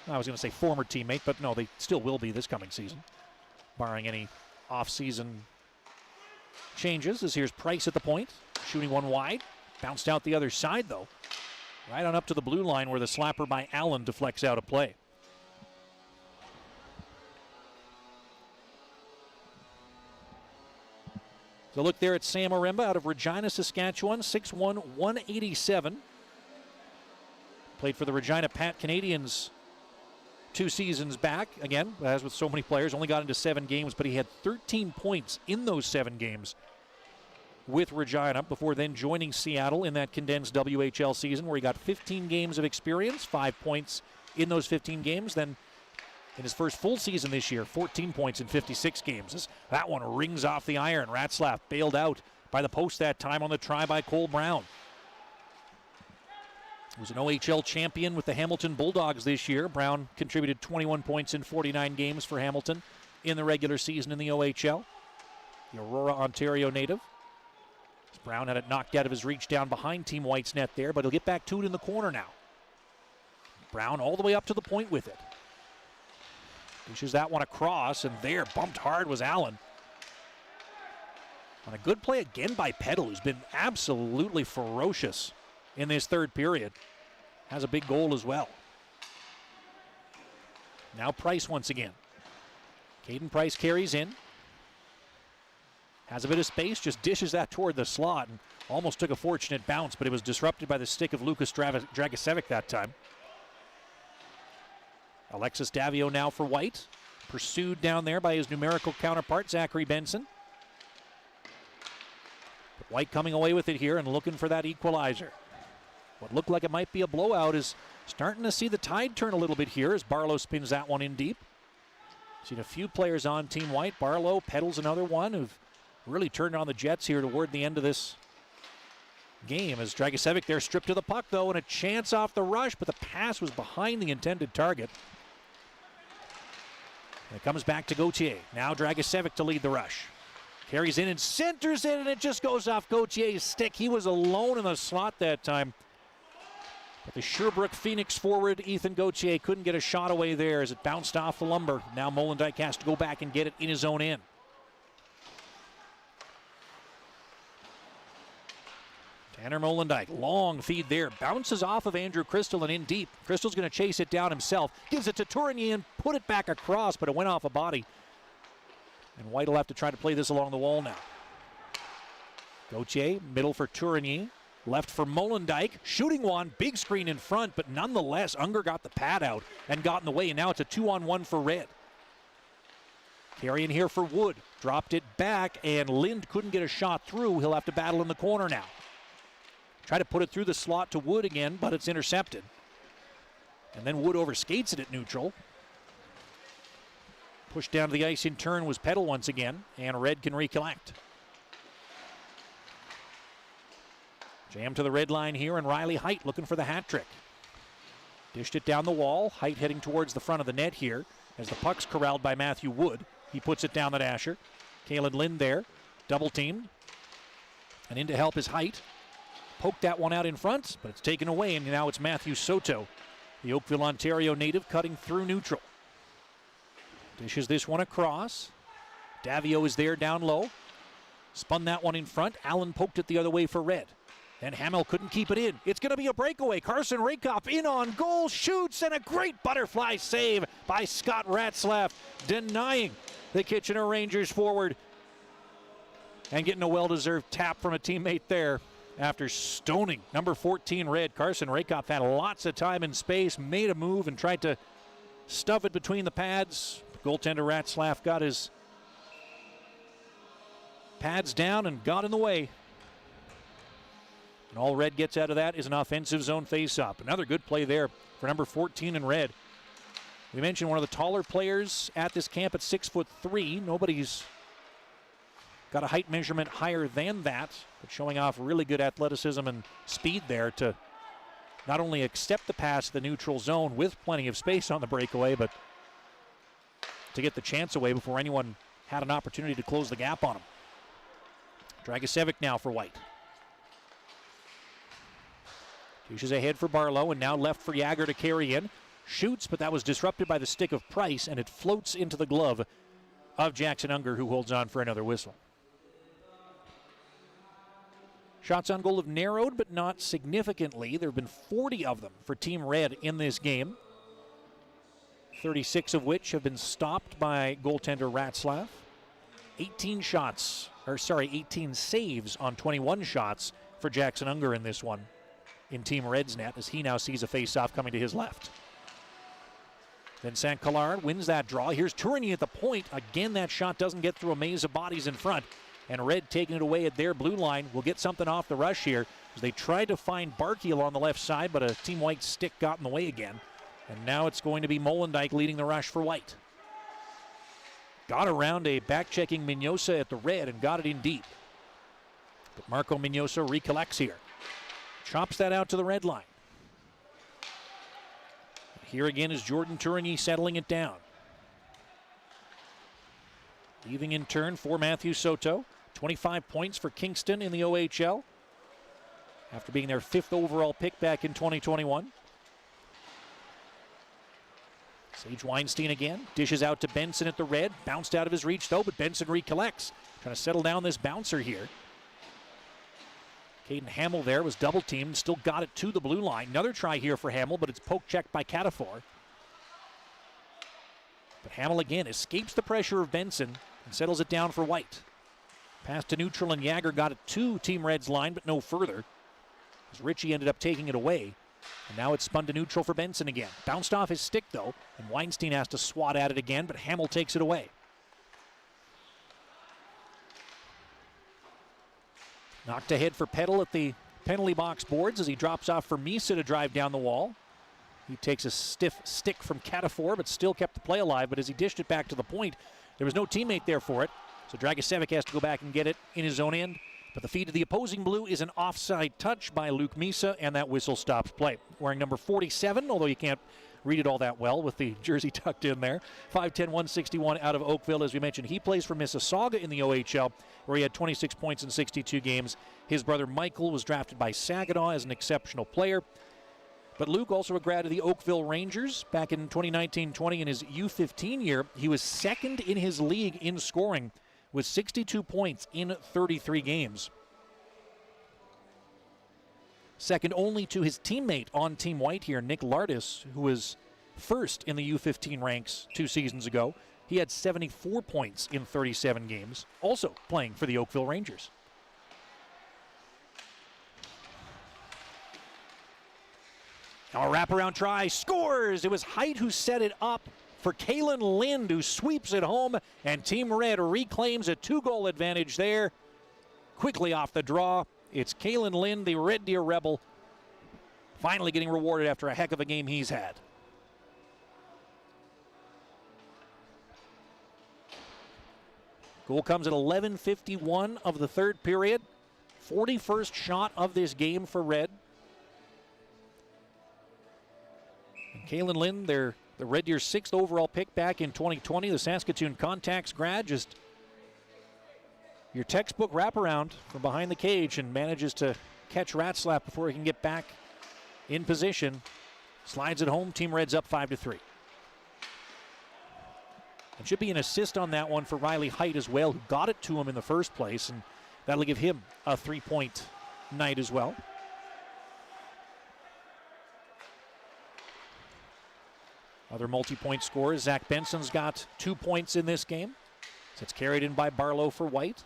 I was going to say former teammate, but no, they still will be this coming season, barring any off-season changes. As here's Price at the point, shooting one wide. Bounced out the other side, though. Right on up to the blue line where the slapper by Allen deflects out a play. So look there at Sam Oremba out of Regina, Saskatchewan, 6'1", 187. Played for the Regina Pat Canadians 2 seasons back. Again, as with so many players, only got into 7 games, but he had 13 points in those 7 games with Regina before then joining Seattle in that condensed WHL season where he got 15 games of experience, 5 points in those 15 games. Then in his first full season this year, 14 points in 56 games. That one rings off the iron. Ratzlaff bailed out by the post that time on the try by Cole Brown. He was an OHL champion with the Hamilton Bulldogs this year. Brown contributed 21 points in 49 games for Hamilton in the regular season in the OHL. The Aurora, Ontario native. Brown had it knocked out of his reach down behind Team White's net there, but he'll get back to it in the corner now. Brown all the way up to the point with it. Dishes that one across, and there, bumped hard was Allen. On a good play again by Peddle, who's been absolutely ferocious in this third period. Has a big goal as well. Now Price once again. Caden Price carries in. Has a bit of space, just dishes that toward the slot and almost took a fortunate bounce, but it was disrupted by the stick of Lukas Dragicevic that time. Alexis Davio now for White. Pursued down there by his numerical counterpart, Zachary Benson. But White coming away with it here and looking for that equalizer. What looked like it might be a blowout is starting to see the tide turn a little bit here as Barlow spins that one in deep. Seen a few players on Team White. Barlow, Peddle's another one who've really turned on the Jets here toward the end of this game as Dragicevic there stripped to the puck, though, and a chance off the rush, but the pass was behind the intended target. And it comes back to Gauthier. Now Dragicevic to lead the rush. Carries in and centers it, and it just goes off Gauthier's stick. He was alone in the slot that time. But the Sherbrooke Phoenix forward, Ethan Gauthier, couldn't get a shot away there as it bounced off the lumber. Now Molendyk has to go back and get it in his own end. Tanner Molendyk, long feed there, bounces off of Andrew Crystal and in deep. Crystal's going to chase it down himself, gives it to Tourigny and put it back across, but it went off a body. And White will have to try to play this along the wall now. Gauthier, middle for Tourigny, left for Molendyk, shooting one, big screen in front, but nonetheless, Unger got the pad out and got in the way, and now it's a 2-on-1 for Red. Carrying here for Wood, dropped it back, and Lind couldn't get a shot through. He'll have to battle in the corner now. Try to put it through the slot to Wood again, but it's intercepted. And then Wood overskates it at neutral. Pushed down to the ice in turn was Peddle once again, and Red can recollect. Jam to the red line here, and Riley Height looking for the hat trick. Dished it down the wall. Height heading towards the front of the net here as the puck's corralled by Matthew Wood. He puts it down the dasher. Kalen Lind there, double teamed. And in to help is Height. Poked that one out in front, but it's taken away, and now it's Matthew Soto, the Oakville, Ontario native, cutting through neutral. Dishes this one across. Davio is there down low. Spun that one in front. Allen poked it the other way for Red. And Hamel couldn't keep it in. It's going to be a breakaway. Carson Rakop in on goal, shoots, and a great butterfly save by Scott Ratzlaff, denying the Kitchener Rangers forward. And getting a well-deserved tap from a teammate there. After stoning number 14 Red, Carson Rakop had lots of time and space, made a move and tried to stuff it between the pads. Goaltender Ratzlaff got his pads down and got in the way. And all Red gets out of that is an offensive zone face-up. Another good play there for number 14 in Red. We mentioned one of the taller players at this camp at 6'3". Nobody's got a height measurement higher than that, but showing off really good athleticism and speed there to not only accept the pass to the neutral zone with plenty of space on the breakaway, but to get the chance away before anyone had an opportunity to close the gap on him. Dragicevic now for White. Dishes ahead for Barlow, and now left for Jagger to carry in. Shoots, but that was disrupted by the stick of Price, and it floats into the glove of Jackson Unger, who holds on for another whistle. Shots on goal have narrowed, but not significantly. There have been 40 of them for Team Red in this game, 36 of which have been stopped by goaltender Ratzlaff. 18 saves on 21 shots for Jackson Unger in this one in Team Red's net, as he now sees a face-off coming to his left. Vincent Collard wins that draw. Here's Tourigny at the point. Again, that shot doesn't get through a maze of bodies in front. And Red taking it away at their blue line will get something off the rush here, as they tried to find Barkey on the left side, but a Team White stick got in the way again. And now it's going to be Molendyk leading the rush for White. Got around a back-checking Mignosa at the red and got it in deep. But Marco Mignosa recollects here. Chops that out to the red line. Here again is Jordan Tourigny settling it down. Leaving in turn for Matthew Soto. 25 points for Kingston in the OHL, after being their 5th overall pick back in 2021. Sage Weinstein again. Dishes out to Benson at the red. Bounced out of his reach though, but Benson recollects. Trying to settle down this bouncer here. Caden Hamill there was double teamed. Still got it to the blue line. Another try here for Hamill, but it's poke checked by Catafor. But Hamill again escapes the pressure of Benson and settles it down for White. Pass to neutral, and Jagger got it to Team Red's line, but no further, as Ritchie ended up taking it away. And now it's spun to neutral for Benson again. Bounced off his stick though, and Weinstein has to swat at it again, but Hamill takes it away. Knocked ahead for Peddle at the penalty box boards as he drops off for Misa to drive down the wall. He takes a stiff stick from Catafor, but still kept the play alive. But as he dished it back to the point, there was no teammate there for it. So Dragicevic has to go back and get it in his own end. But the feed to the opposing blue is an offside touch by Luke Misa, and that whistle stops play. Wearing number 47, although you can't read it all that well with the jersey tucked in there. 5'10", 161 out of Oakville. As we mentioned, he plays for Mississauga in the OHL, where he had 26 points in 62 games. His brother Michael was drafted by Saginaw as an exceptional player. But Luke, also a grad of the Oakville Rangers, back in 2019-20 in his U18 year, he was second in his league in scoring with 62 points in 33 games. Second only to his teammate on Team White here, Nick Lardis, who was first in the U15 ranks 2 seasons ago. He had 74 points in 37 games, also playing for the Oakville Rangers. Now a wraparound try, scores! It was Height who set it up for Kalen Lind, who sweeps it home, and Team Red reclaims a 2-goal advantage there. Quickly off the draw, it's Kalen Lind, the Red Deer Rebel, finally getting rewarded after a heck of a game he's had. Goal comes at 11:51 of the third period. 41st shot of this game for Red. And Kalen Lind, the Red Deer's 6th overall pick back in 2020, the Saskatoon Contacts grad, just your textbook wraparound from behind the cage, and manages to catch Ratzlaff before he can get back in position. Slides it home. Team Red's up 5-3. It should be an assist on that one for Riley Height as well, who got it to him in the first place, and that'll give him a 3-point night as well. Other multi-point scorers, Zach Benson's got 2 points in this game. So it's carried in by Barlow for White.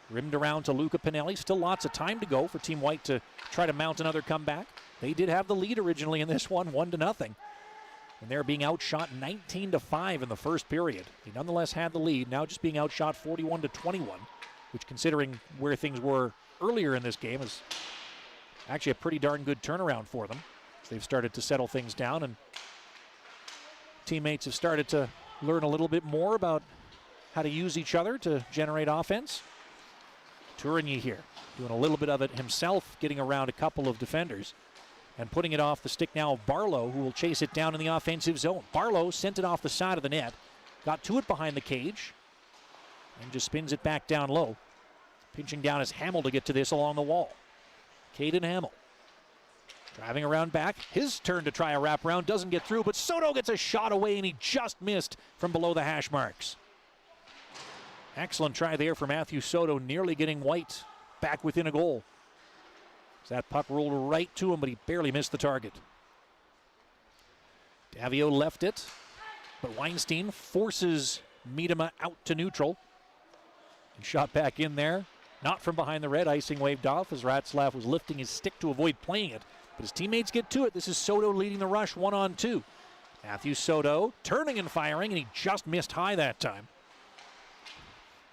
Rimmed around to Luca Pinelli. Still lots of time to go for Team White to try to mount another comeback. They did have the lead originally in this one, 1-0. And they're being outshot 19-5 in the first period. They nonetheless had the lead, now just being outshot 41-21, which, considering where things were earlier in this game, is actually a pretty darn good turnaround for them. They've started to settle things down, and teammates have started to learn a little bit more about how to use each other to generate offense. Tourigny here, doing a little bit of it himself, getting around a couple of defenders. And putting it off the stick now of Barlow, who will chase it down in the offensive zone. Barlow sent it off the side of the net, got to it behind the cage, and just spins it back down low. Pinching down is Hamill to get to this along the wall. Caden Hamill driving around back. His turn to try a wraparound, doesn't get through, but Soto gets a shot away, and he just missed from below the hash marks. Excellent try there for Matthew Soto, nearly getting White back within a goal. That puck rolled right to him, but he barely missed the target. Davio left it, but Weinstein forces Miedema out to neutral. And shot back in there, not from behind the red. Icing waved off as Ratzlaff was lifting his stick to avoid playing it. But his teammates get to it. This is Soto leading the rush 1-on-2. Matthew Soto turning and firing, and he just missed high that time.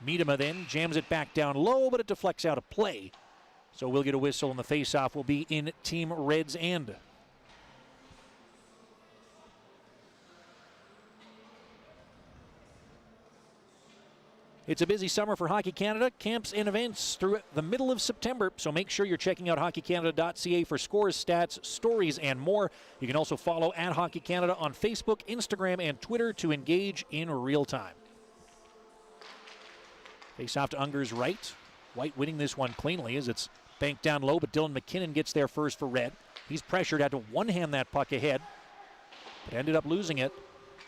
Miedema then jams it back down low, but it deflects out of play. So we'll get a whistle, and the faceoff will be in Team Red's end. It's a busy summer for Hockey Canada. Camps and events through the middle of September, so make sure you're checking out hockeycanada.ca for scores, stats, stories, and more. You can also follow @Hockey Canada on Facebook, Instagram, and Twitter to engage in real time. Face-off to Unger's right. White winning this one cleanly as it's banked down low, but Dylan McKinnon gets there first for Red. He's pressured, had to one-hand that puck ahead, but ended up losing it.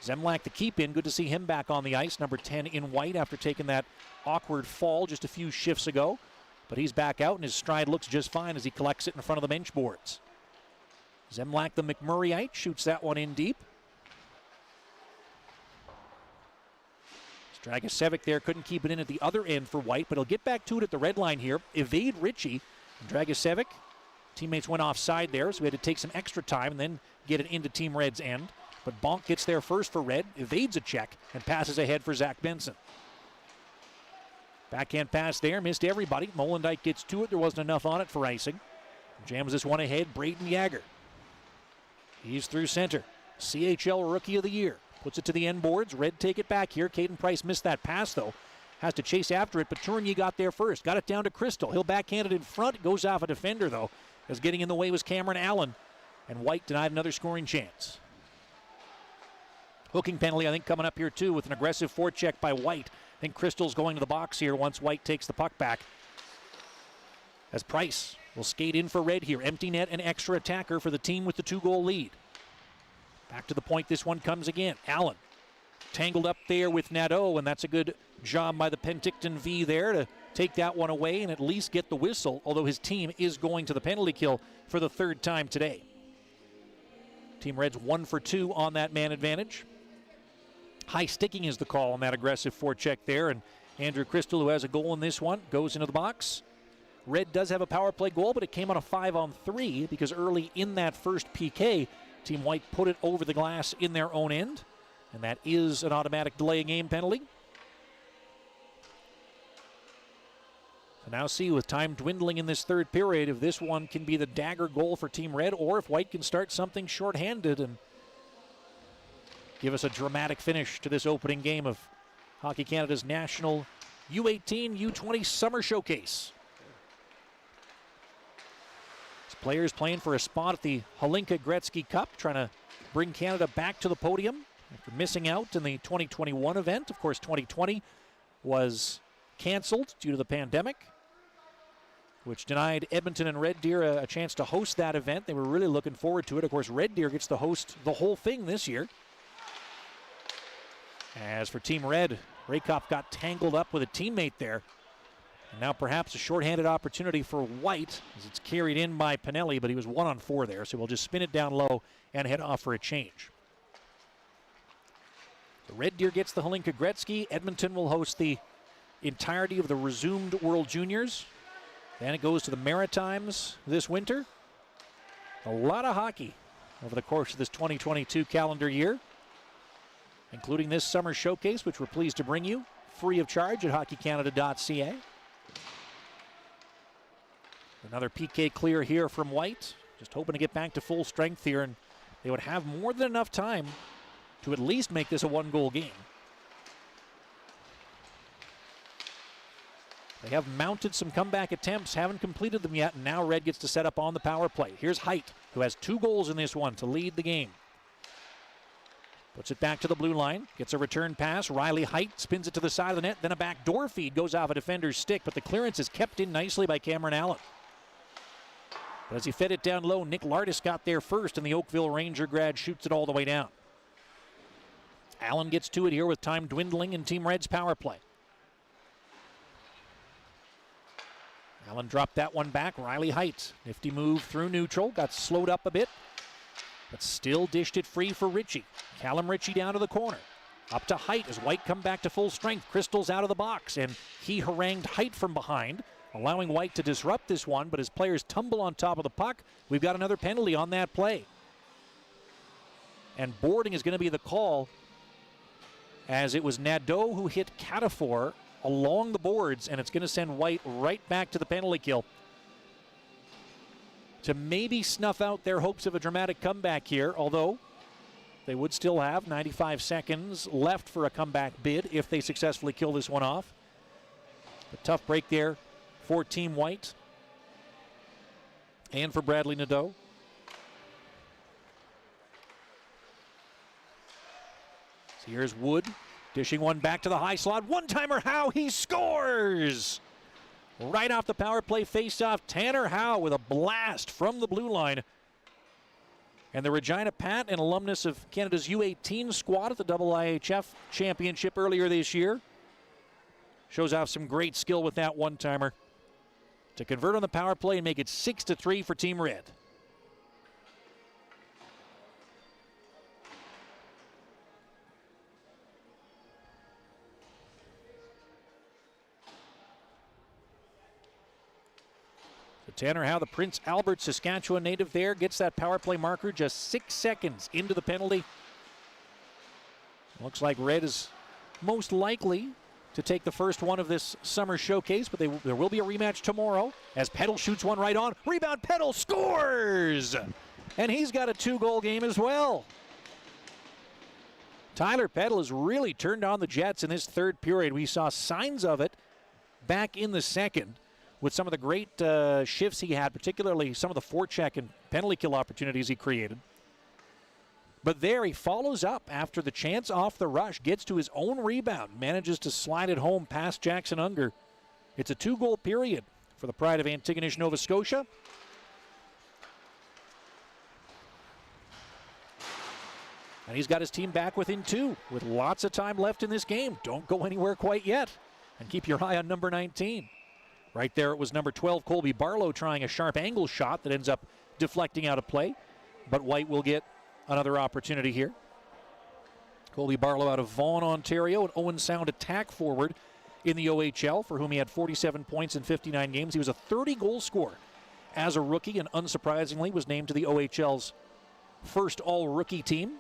Zemlak the keep in. Good to see him back on the ice. Number 10 in white after taking that awkward fall just a few shifts ago. But he's back out, and his stride looks just fine as he collects it in front of the bench boards. Zemlak the McMurrayite shoots that one in deep. Dragicevic there couldn't keep it in at the other end for White, but he'll get back to it at the red line here. Evade Ritchie. Dragicevic, teammates went offside there, so we had to take some extra time and then get it into Team Red's end. But Bonk gets there first for Red, evades a check, and passes ahead for Zach Benson. Backhand pass there, missed everybody. Molendijk gets to it, there wasn't enough on it for icing. Jams this one ahead, Braden Yager. He's through center. CHL Rookie of the Year. Puts it to the end boards. Red take it back here. Caden Price missed that pass, though. Has to chase after it, but Tourigny got there first. Got it down to Crystal. He'll backhand it in front. Goes off a defender, though, as getting in the way was Cameron Allen. And White denied another scoring chance. Hooking penalty, I think, coming up here, too, with an aggressive forecheck by White. I think Crystal's going to the box here once White takes the puck back. As Price will skate in for Red here. Empty net and extra attacker for the team with the 2-goal lead. Back to the point, this one comes again. Allen tangled up there with Nadeau, and that's a good job by the Penticton V there to take that one away and at least get the whistle, although his team is going to the penalty kill for the third time today. Team Red's 1 for 2 on that man advantage. High sticking is the call on that aggressive forecheck there, and Andrew Crystal, who has a goal in this one, goes into the box. Red does have a power play goal, but it came on a 5-on-3 because early in that first PK, Team White put it over the glass in their own end, and that is an automatic delay game penalty. So now see, with time dwindling in this third period, if this one can be the dagger goal for Team Red, or if White can start something shorthanded and give us a dramatic finish to this opening game of Hockey Canada's National U18 U20 Summer Showcase. Players playing for a spot at the Hlinka Gretzky Cup, trying to bring Canada back to the podium after missing out in the 2021 event. Of course, 2020 was canceled due to the pandemic, which denied Edmonton and Red Deer a chance to host that event. They were really looking forward to it. Of course, Red Deer gets to host the whole thing this year. As for Team Red, Rakoff got tangled up with a teammate there. And now perhaps a shorthanded opportunity for White as it's carried in by Pinelli, but he was 1-on-4 there, so we'll just spin it down low and head off for a change. The Red Deer gets the Hlinka Gretzky. Edmonton will host the entirety of the resumed World Juniors. Then it goes to the Maritimes this winter. A lot of hockey over the course of this 2022 calendar year, including this summer showcase, which we're pleased to bring you free of charge at hockeycanada.ca. Another PK clear here from White. Just hoping to get back to full strength here, and they would have more than enough time to at least make this a 1-goal game. They have mounted some comeback attempts, haven't completed them yet, and now Red gets to set up on the power play. Here's Height, who has 2 goals in this one to lead the game. Puts it back to the blue line, gets a return pass. Riley Height spins it to the side of the net, then a backdoor feed goes off a defender's stick, but the clearance is kept in nicely by Cameron Allen. But as he fed it down low, Nick Lardis got there first, and the Oakville Ranger grad shoots it all the way down. Allen gets to it here with time dwindling in Team Red's power play. Allen dropped that one back. Riley Height, nifty move through neutral, got slowed up a bit, but still dished it free for Ritchie. Callum Ritchie down to the corner. Up to Height as White come back to full strength. Crystal's out of the box, and he harangued Height from behind, allowing White to disrupt this one, but as players tumble on top of the puck, we've got another penalty on that play. And boarding is going to be the call, as it was Nadeau who hit Catafor along the boards, and it's going to send White right back to the penalty kill to maybe snuff out their hopes of a dramatic comeback here, although they would still have 95 seconds left for a comeback bid if they successfully kill this one off. A tough break there for Team White and for Bradley Nadeau. So here's Wood. Dishing one back to the high slot. One-timer Howe, he scores! Right off the power play face-off, Tanner Howe with a blast from the blue line. And the Regina Pat, an alumnus of Canada's U18 squad at the IIHF Championship earlier this year, shows off some great skill with that one-timer to convert on the power play and make it 6-3 for Team Red. Tanner Howe, the Prince Albert, Saskatchewan native there, gets that power play marker just 6 seconds into the penalty. Looks like Red is most likely to take the first one of this summer showcase, but there will be a rematch tomorrow as Peddle shoots one right on. Rebound, Peddle scores! And he's got a 2-goal game as well. Tyler Peddle has really turned on the Jets in this third period. We saw signs of it back in the second, with some of the great shifts he had, particularly some of the forecheck and penalty kill opportunities he created. But there he follows up after the chance off the rush, gets to his own rebound, manages to slide it home past Jackson Unger. It's a 2-goal period for the pride of Antigonish, Nova Scotia. And he's got his team back within 2 with lots of time left in this game. Don't go anywhere quite yet. And keep your eye on number 19. Right there it was number 12, Colby Barlow, trying a sharp angle shot that ends up deflecting out of play. But White will get another opportunity here. Colby Barlow out of Vaughan, Ontario, an Owen Sound attack forward in the OHL, for whom he had 47 points in 59 games. He was a 30-goal scorer as a rookie, and unsurprisingly was named to the OHL's first all-rookie team.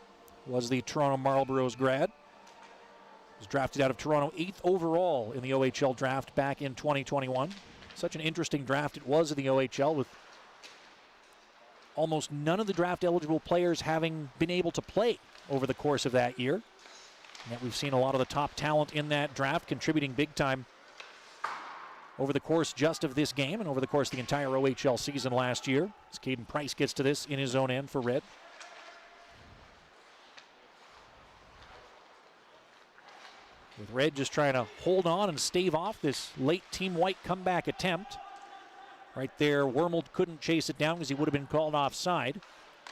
Was the Toronto Marlboros grad. Was drafted out of Toronto 8th overall in the OHL draft back in 2021. Such an interesting draft it was in the OHL, with almost none of the draft-eligible players having been able to play over the course of that year. And yet we've seen a lot of the top talent in that draft contributing big time over the course just of this game and over the course of the entire OHL season last year. As Caden Price gets to this in his own end for Red. With Red just trying to hold on and stave off this late Team White comeback attempt. Right there, Wormold couldn't chase it down because he would have been called offside.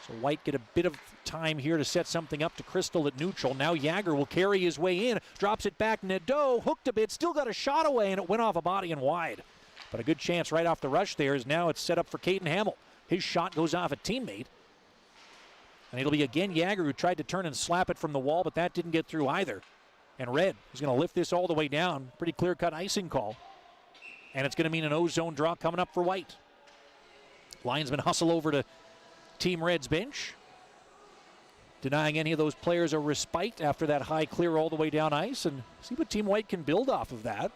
So White get a bit of time here to set something up to Crystal at neutral. Now Jagger will carry his way in, drops it back. Nadeau hooked a bit, still got a shot away, and it went off a body and wide. But a good chance right off the rush there is now it's set up for Caden Hamill. His shot goes off a teammate. And it'll be again Jagger who tried to turn and slap it from the wall, but that didn't get through either. And Red is going to lift this all the way down. Pretty clear-cut icing call. And it's going to mean an O-zone draw coming up for White. Linesmen hustle over to Team Red's bench, denying any of those players a respite after that high clear all the way down ice, and see what Team White can build off of that.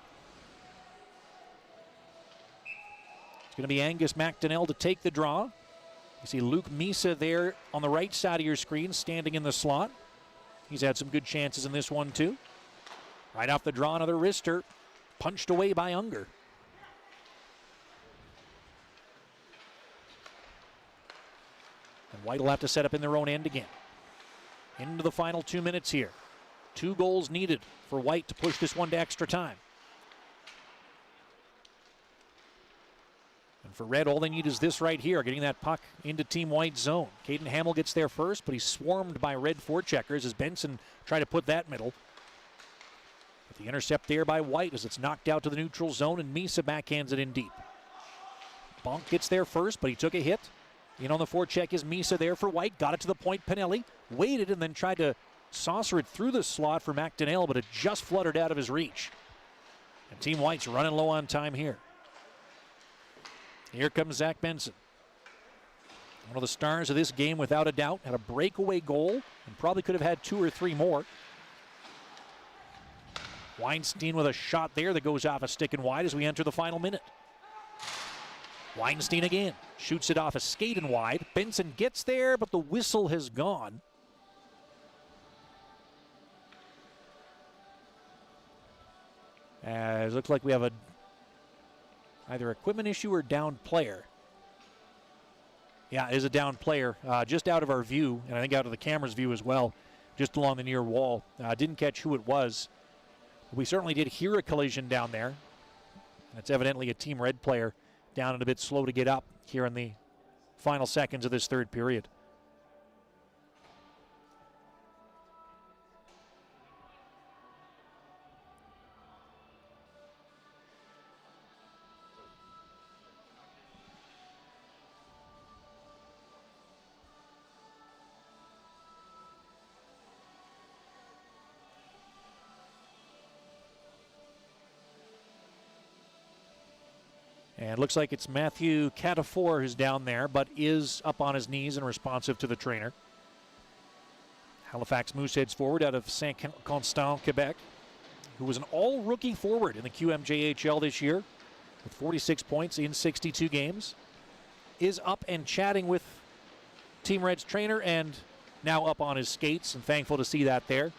It's going to be Angus McDonnell to take the draw. You see Luke Misa there on the right side of your screen, standing in the slot. He's had some good chances in this one too. Right off the draw, another wrister, punched away by Unger. White will have to set up in their own end again. Into the final 2 minutes here. 2 goals needed for White to push this one to extra time. And for Red, all they need is this right here, getting that puck into Team White's zone. Caden Hamill gets there first, but he's swarmed by Red forecheckers as Benson tried to put that middle. But the intercept there by White as it's knocked out to the neutral zone, and Misa backhands it in deep. Bonk gets there first, but he took a hit. In on the forecheck is Misa there for White. Got it to the point. Pinelli waited and then tried to saucer it through the slot for McDonnell, but it just fluttered out of his reach. And Team White's running low on time here. Here comes Zach Benson. One of the stars of this game without a doubt. Had a breakaway goal and probably could have had 2 or 3 more. Weinstein with a shot there that goes off a stick and wide as we enter the final minute. Weinstein again. Shoots it off a skate and wide. Benson gets there, but the whistle has gone. It looks like we have either equipment issue or down player. Yeah, it is a down player. Just out of our view, and I think out of the camera's view as well, just along the near wall. Didn't catch who it was. We certainly did hear a collision down there. It's evidently a Team Red player down and a bit slow to get up here in the final seconds of this third period. And it looks like it's Matthew Catafor who's down there, but is up on his knees and responsive to the trainer. Halifax Moose heads forward out of Saint-Constant, Quebec, who was an all-rookie forward in the QMJHL this year with 46 points in 62 games. Is up and chatting with Team Red's trainer and now up on his skates, and thankful to see that there.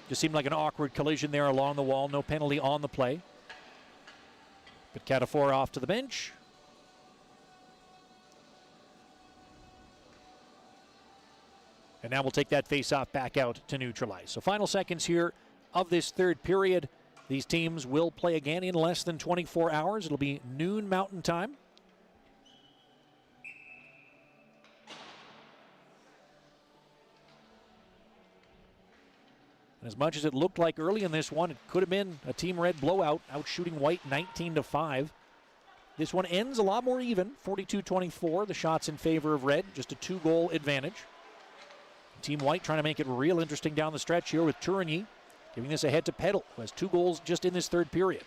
Just seemed like an awkward collision there along the wall. No penalty on the play. But Catafor off to the bench. And now we'll take that face-off back out to neutralize. So final seconds here of this third period. These teams will play again in less than 24 hours. It'll be noon Mountain Time. As much as it looked like early in this one, it could have been a Team Red blowout, out shooting White 19-5. This one ends a lot more even, 42-24. The shots in favor of Red, just a 2-goal advantage. Team White trying to make it real interesting down the stretch here with Tourigny giving this ahead to Peddle, who has 2 goals just in this third period.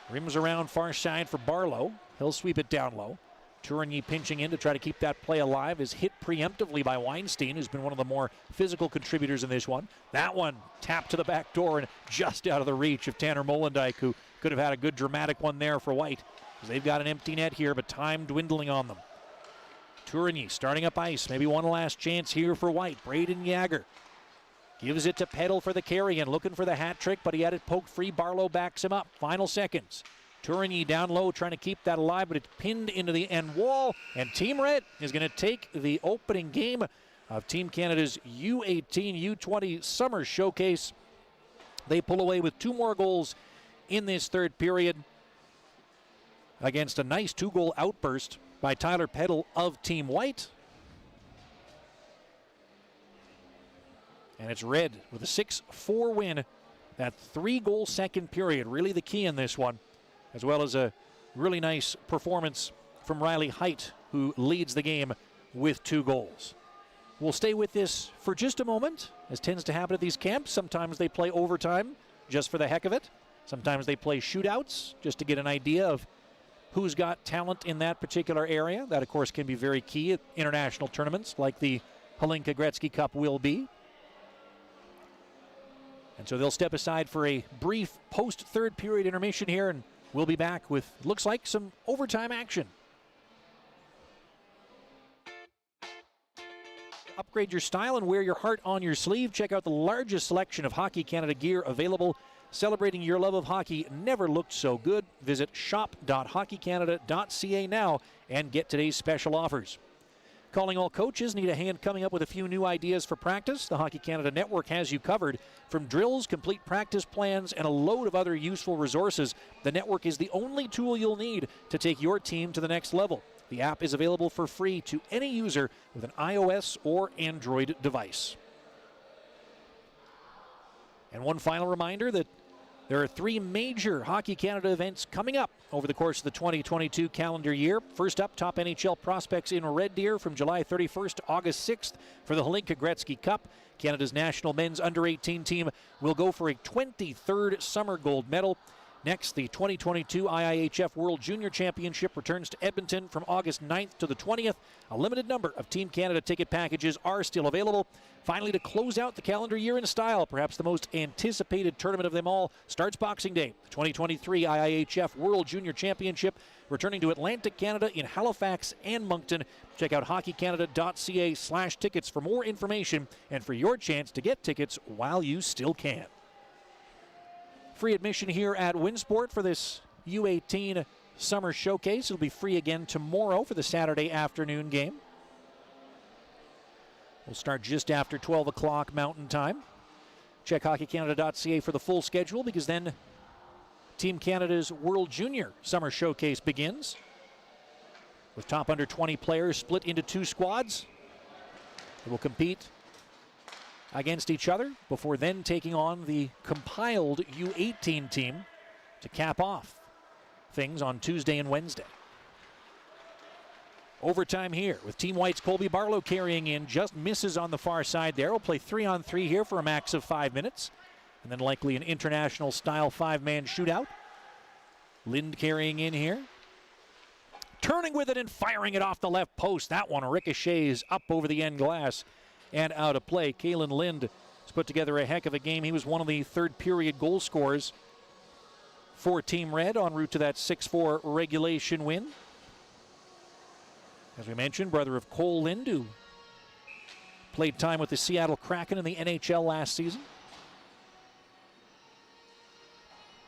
Rims around far side for Barlow. He'll sweep it down low. Tourigny pinching in to try to keep that play alive is hit preemptively by Weinstein, who's been one of the more physical contributors in this one. That one tapped to the back door and just out of the reach of Tanner Molendijk, who could have had a good dramatic one there for White, because they've got an empty net here, but time dwindling on them. Tourigny starting up ice, maybe one last chance here for White. Braden Yager gives it to Peddle for the carry and looking for the hat trick, but he had it poked free. Barlow backs him up. Final seconds. Tourigny down low trying to keep that alive, but it's pinned into the end wall. And Team Red is going to take the opening game of Team Canada's U18 U20 Summer Showcase. They pull away with 2 more goals in this third period against a nice 2-goal outburst by Tyler Peddle of Team White. And it's Red with a 6-4 win. That 3-goal second period, really the key in this one, as well as a really nice performance from Riley Height, who leads the game with 2 goals. We'll stay with this for just a moment, as tends to happen at these camps. Sometimes they play overtime just for the heck of it. Sometimes they play shootouts just to get an idea of who's got talent in that particular area. That, of course, can be very key at international tournaments like the Hlinka Gretzky Cup will be. And so they'll step aside for a brief post-third period intermission here, and we'll be back with, looks like, some overtime action. Upgrade your style and wear your heart on your sleeve. Check out the largest selection of Hockey Canada gear available. Celebrating your love of hockey never looked so good. Visit shop.hockeycanada.ca now and get today's special offers. Calling all coaches, need a hand coming up with a few new ideas for practice? The Hockey Canada Network has you covered. From drills, complete practice plans, and a load of other useful resources, the network is the only tool you'll need to take your team to the next level. The app is available for free to any user with an iOS or Android device. And one final reminder that there are 3 major Hockey Canada events coming up over the course of the 2022 calendar year. First up, top NHL prospects in Red Deer from July 31st to August 6th for the Hlinka Gretzky Cup. Canada's national men's under-18 team will go for a 23rd summer gold medal. Next, the 2022 IIHF World Junior Championship returns to Edmonton from August 9th to the 20th. A limited number of Team Canada ticket packages are still available. Finally, to close out the calendar year in style, perhaps the most anticipated tournament of them all, starts Boxing Day. The 2023 IIHF World Junior Championship returning to Atlantic Canada in Halifax and Moncton. Check out hockeycanada.ca/tickets for more information and for your chance to get tickets while you still can. Free admission here at Winsport for this U18 Summer Showcase. It'll be free again tomorrow for the Saturday afternoon game. We'll start just after 12 o'clock Mountain Time. Check hockeycanada.ca for the full schedule, because then Team Canada's World Junior Summer Showcase begins, with top under 20 players split into 2 squads. They will compete against each other before then taking on the compiled U18 team to cap off things on Tuesday and Wednesday. Overtime here with Team White's Colby Barlow carrying in, just misses on the far side there. We'll play 3-on-3 here for a max of 5 minutes, and then likely an international style 5-man shootout. Lind carrying in here, turning with it and firing it off the left post. That one ricochets up over the end glass and out of play. Kalen Lind has put together a heck of a game. He was one of the third period goal scorers for Team Red, en route to that 6-4 regulation win. As we mentioned, brother of Cole Lind, who played time with the Seattle Kraken in the NHL last season.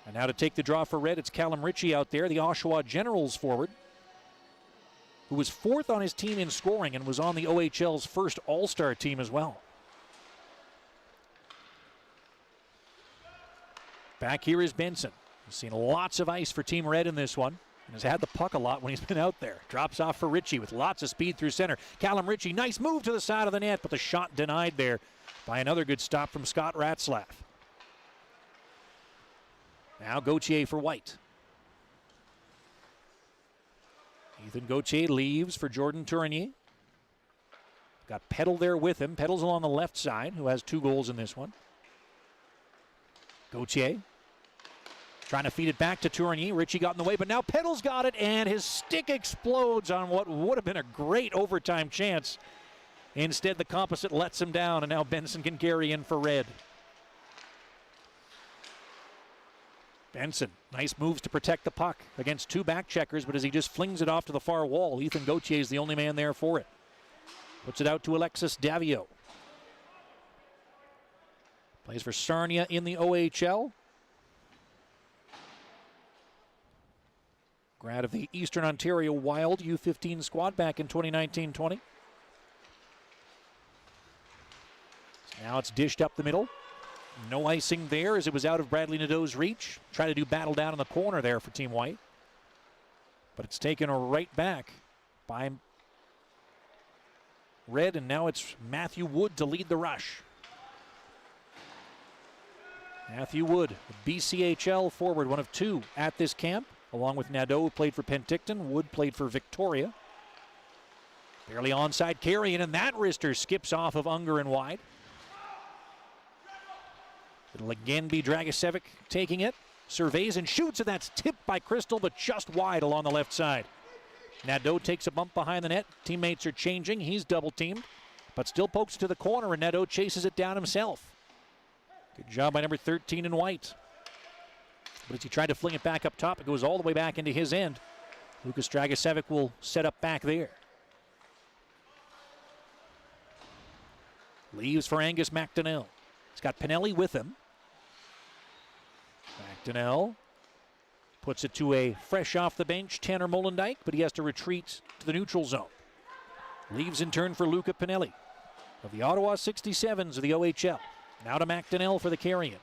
And now to take the draw for Red, it's Callum Ritchie out there, the Oshawa Generals forward, who was 4th on his team in scoring and was on the OHL's first All-Star team as well. Back here is Benson. He's seen lots of ice for Team Red in this one, and has had the puck a lot when he's been out there. Drops off for Ritchie with lots of speed through center. Callum Ritchie, nice move to the side of the net, but the shot denied there by another good stop from Scott Ratzlaff. Now Gauthier for White. Ethan Gauthier leaves for Jordan Tourigny. Got Peddle there with him. Peddle's along the left side, who has 2 goals in this one. Gauthier trying to feed it back to Tourigny. Ritchie got in the way, but now Peddle's got it, and his stick explodes on what would have been a great overtime chance. Instead, the composite lets him down, and now Benson can carry in for Red. Benson, nice moves to protect the puck against 2 back checkers, but as he just flings it off to the far wall, Ethan Gauthier is the only man there for it. Puts it out to Alexis Davio. Plays for Sarnia in the OHL. Grad of the Eastern Ontario Wild U15 squad back in 2019-20. Now it's dished up the middle. No icing there as it was out of Bradley Nadeau's reach. Try to do battle down in the corner there for Team White. But it's taken right back by Red, and now it's Matthew Wood to lead the rush. Matthew Wood, the BCHL forward, one of 2 at this camp, along with Nadeau, who played for Penticton. Wood played for Victoria. Barely onside carry, and that wrister skips off of Unger and wide. It'll again be Dragicevic taking it. Surveys and shoots, and that's tipped by Crystal, but just wide along the left side. Nadeau takes a bump behind the net. Teammates are changing. He's double-teamed, but still pokes to the corner, and Nadeau chases it down himself. Good job by number 13 in White. But as he tried to fling it back up top, it goes all the way back into his end. Lukas Dragicevic will set up back there. Leaves for Angus McDonnell. He's got Pinelli with him. McDonnell puts it to a fresh off the bench Tanner Molendyke, but he has to retreat to the neutral zone. Leaves in turn for Luca Pinelli of the Ottawa 67s of the OHL. Now to McDonnell for the carry-in.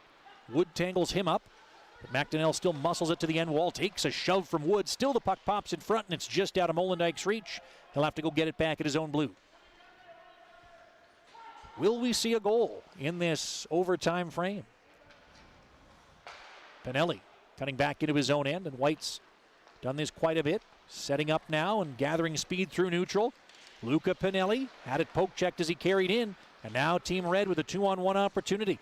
Wood tangles him up, but McDonnell still muscles it to the end wall. Takes a shove from Wood. Still the puck pops in front, and it's just out of Molendijk's reach. He'll have to go get it back at his own blue. Will we see a goal in this overtime frame? Pinelli cutting back into his own end, and White's done this quite a bit. Setting up now and gathering speed through neutral. Luca Pinelli had it poke checked as he carried in, and now Team Red with a 2-on-1 opportunity.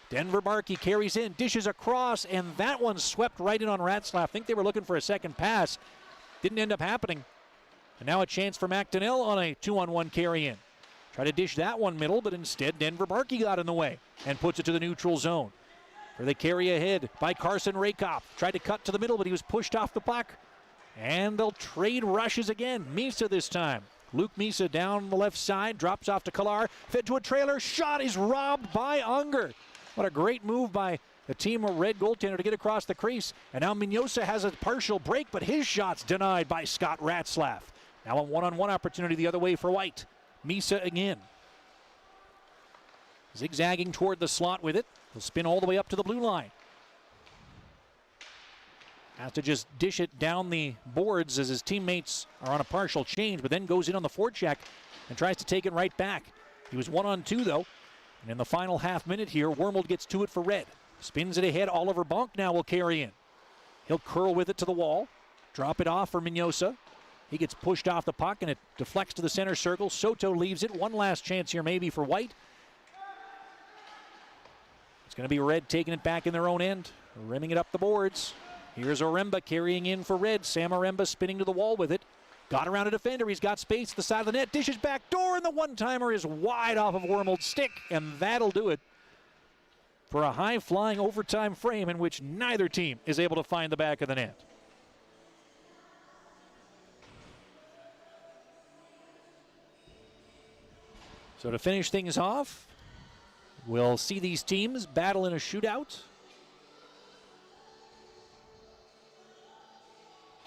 Denver Barkey carries in, dishes across, and that one swept right in on Ratzlaff. I think they were looking for a second pass. Didn't end up happening. And now a chance for McDonnell on a 2-on-1 carry in. Try to dish that one middle, but instead Denver Barkey got in the way and puts it to the neutral zone. For the carry ahead by Carson Rakoff. Tried to cut to the middle, but he was pushed off the puck. And they'll trade rushes again. Misa this time. Luke Misa down the left side, drops off to Kalar, fed to a trailer, shot is robbed by Unger. What a great move by the Team Red goaltender to get across the crease. And now Mignosa has a partial break, but his shot's denied by Scott Ratzlaff. Now a one-on-one opportunity the other way for White. Misa again. Zigzagging toward the slot with it. He'll spin all the way up to the blue line. Has to just dish it down the boards as his teammates are on a partial change, but then goes in on the forecheck and tries to take it right back. He was 1-on-2 though. And in the final half minute here, Wormold gets to it for Red. Spins it ahead. Oliver Bonk now will carry in. He'll curl with it to the wall. Drop it off for Mignosa. He gets pushed off the puck and it deflects to the center circle. Soto leaves it. One last chance here maybe for White. It's going to be Red taking it back in their own end. Rimming it up the boards. Here's Oremba carrying in for Red. Sam Oremba spinning to the wall with it. Got around a defender. He's got space at the side of the net. Dishes back door, and the one-timer is wide off of Wormold's stick, and that'll do it for a high-flying overtime frame in which neither team is able to find the back of the net. So to finish things off, we'll see these teams battle in a shootout.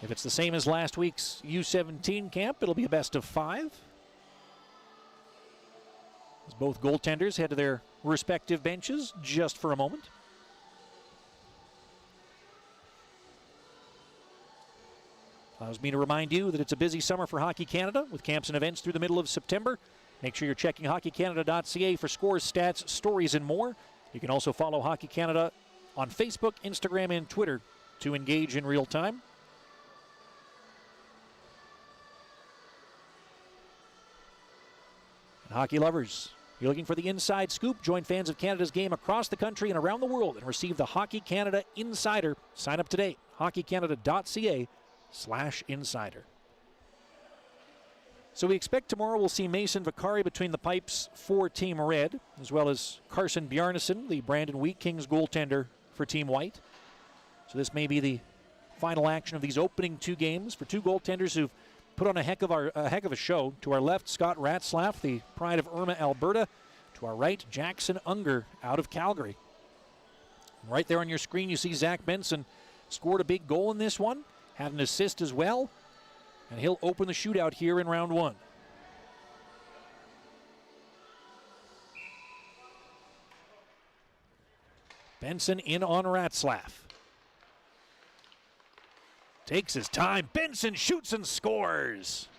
If it's the same as last week's U17 camp, it'll be a best of 5. As both goaltenders head to their respective benches just for a moment. Allows me to remind you that it's a busy summer for Hockey Canada with camps and events through the middle of September. Make sure you're checking hockeycanada.ca for scores, stats, stories, and more. You can also follow Hockey Canada on Facebook, Instagram, and Twitter to engage in real time. And hockey lovers, you're looking for the inside scoop? Join fans of Canada's game across the country and around the world and receive the Hockey Canada Insider. Sign up today, hockeycanada.ca/insider. So we expect tomorrow we'll see Mason Vicari between the pipes for Team Red, as well as Carson Bjarnason, the Brandon Wheat Kings goaltender for Team White. So this may be the final action of these opening 2 games for 2 goaltenders who've put on a heck of a show. To our left, Scott Ratzlaff, the pride of Irma, Alberta. To our right, Jackson Unger out of Calgary. Right there on your screen, you see Zach Benson scored a big goal in this one, had an assist as well, and he'll open the shootout here in round 1. Benson in on Ratzlaff. Takes his time. Benson shoots and scores.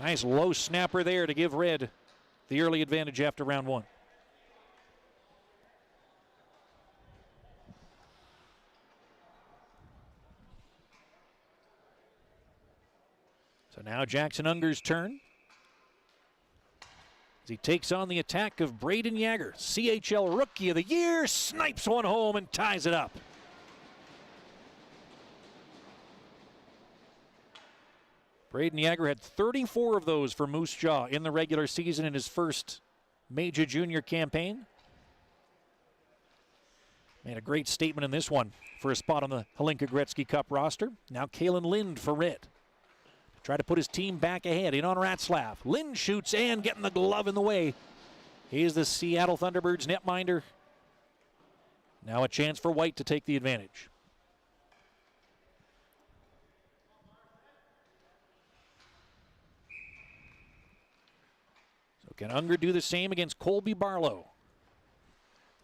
Nice low snapper there to give Red the early advantage after round 1. So now Jackson Unger's turn. As he takes on the attack of Braden Yager, CHL Rookie of the Year, snipes one home and ties it up. Braden Yager had 34 of those for Moose Jaw in the regular season in his first major junior campaign. Made a great statement in this one for a spot on the Hlinka Gretzky Cup roster. Now Kalen Lind for Red. Try to put his team back ahead, in on Ratzlaff. Lind shoots and getting the glove in the way. He's the Seattle Thunderbirds netminder. Now a chance for White to take the advantage. Can Unger do the same against Colby Barlow?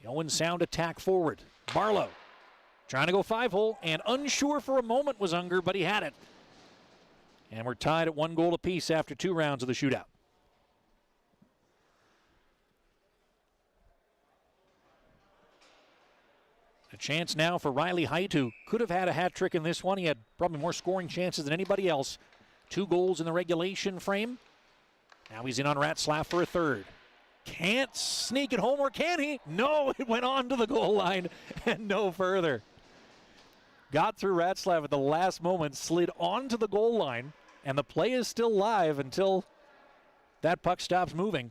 The Owen Sound attack forward. Barlow trying to go 5-hole, and unsure for a moment was Unger, but he had it. And we're tied at 1 goal apiece after 2 rounds of the shootout. A chance now for Riley Height, who could have had a hat trick in this one. He had probably more scoring chances than anybody else. 2 goals in the regulation frame. Now he's in on Ratzlaff for a third. Can't sneak it home, or can he? No, it went on to the goal line and no further. Got through Ratzlaff at the last moment, slid onto the goal line, and the play is still live until that puck stops moving.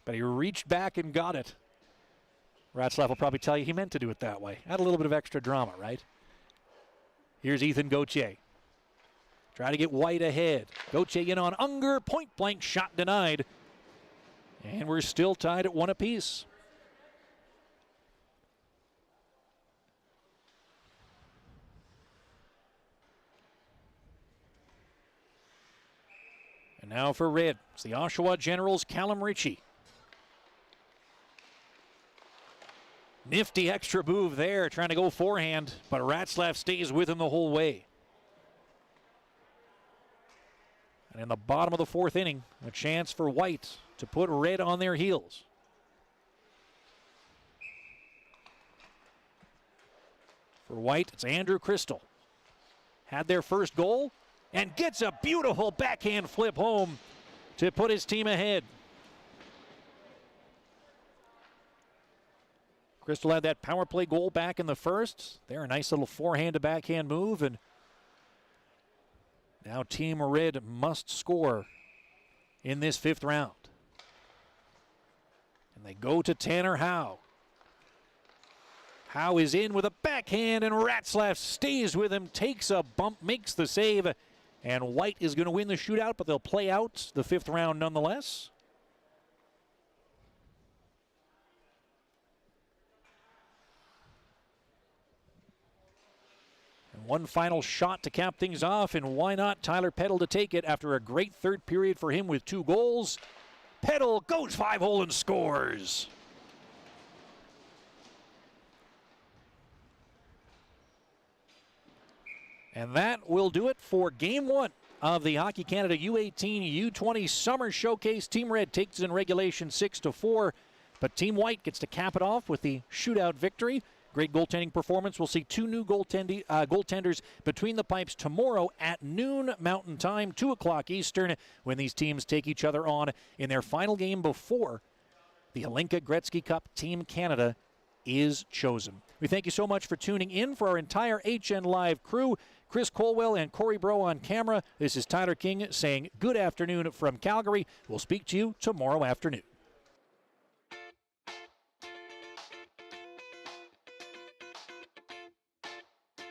But he reached back and got it. Ratzlaff will probably tell you he meant to do it that way. Add a little bit of extra drama, right? Here's Ethan Gauthier. Try to get White ahead. Gauthier in on Unger, point blank shot denied. And we're still tied at 1 apiece. And now for Red, it's the Oshawa Generals' Callum Ritchie. Nifty extra move there, trying to go forehand, but Ratzlaff stays with him the whole way. And in the bottom of the 4th inning, a chance for White to put Red on their heels. For White, it's Andrew Crystal. Had their first goal and gets a beautiful backhand flip home to put his team ahead. Crystal had that power play goal back in the first. There, a nice little forehand to backhand move, and now Team Red must score in this 5th round. And they go to Tanner Howe. Howe is in with a backhand, and Ratzlaff stays with him, takes a bump, makes the save, and White is going to win the shootout, but they'll play out the 5th round nonetheless. And one final shot to cap things off, and why not Tyler Peddle to take it after a great 3rd period for him with 2 goals. Peddle goes 5-hole and scores. And that will do it for Game 1 of the Hockey Canada U18 U20 Summer Showcase. Team Red takes it in regulation 6-4, but Team White gets to cap it off with the shootout victory. Great goaltending performance. We'll see 2 new goaltenders between the pipes tomorrow at noon Mountain Time, 2 o'clock Eastern, when these teams take each other on in their final game before the Hlinka Gretzky Cup Team Canada is chosen. We thank you so much for tuning in. For our entire HN Live crew, Chris Colwell and Corey Bro on camera, this is Tyler King saying good afternoon from Calgary. We'll speak to you tomorrow afternoon.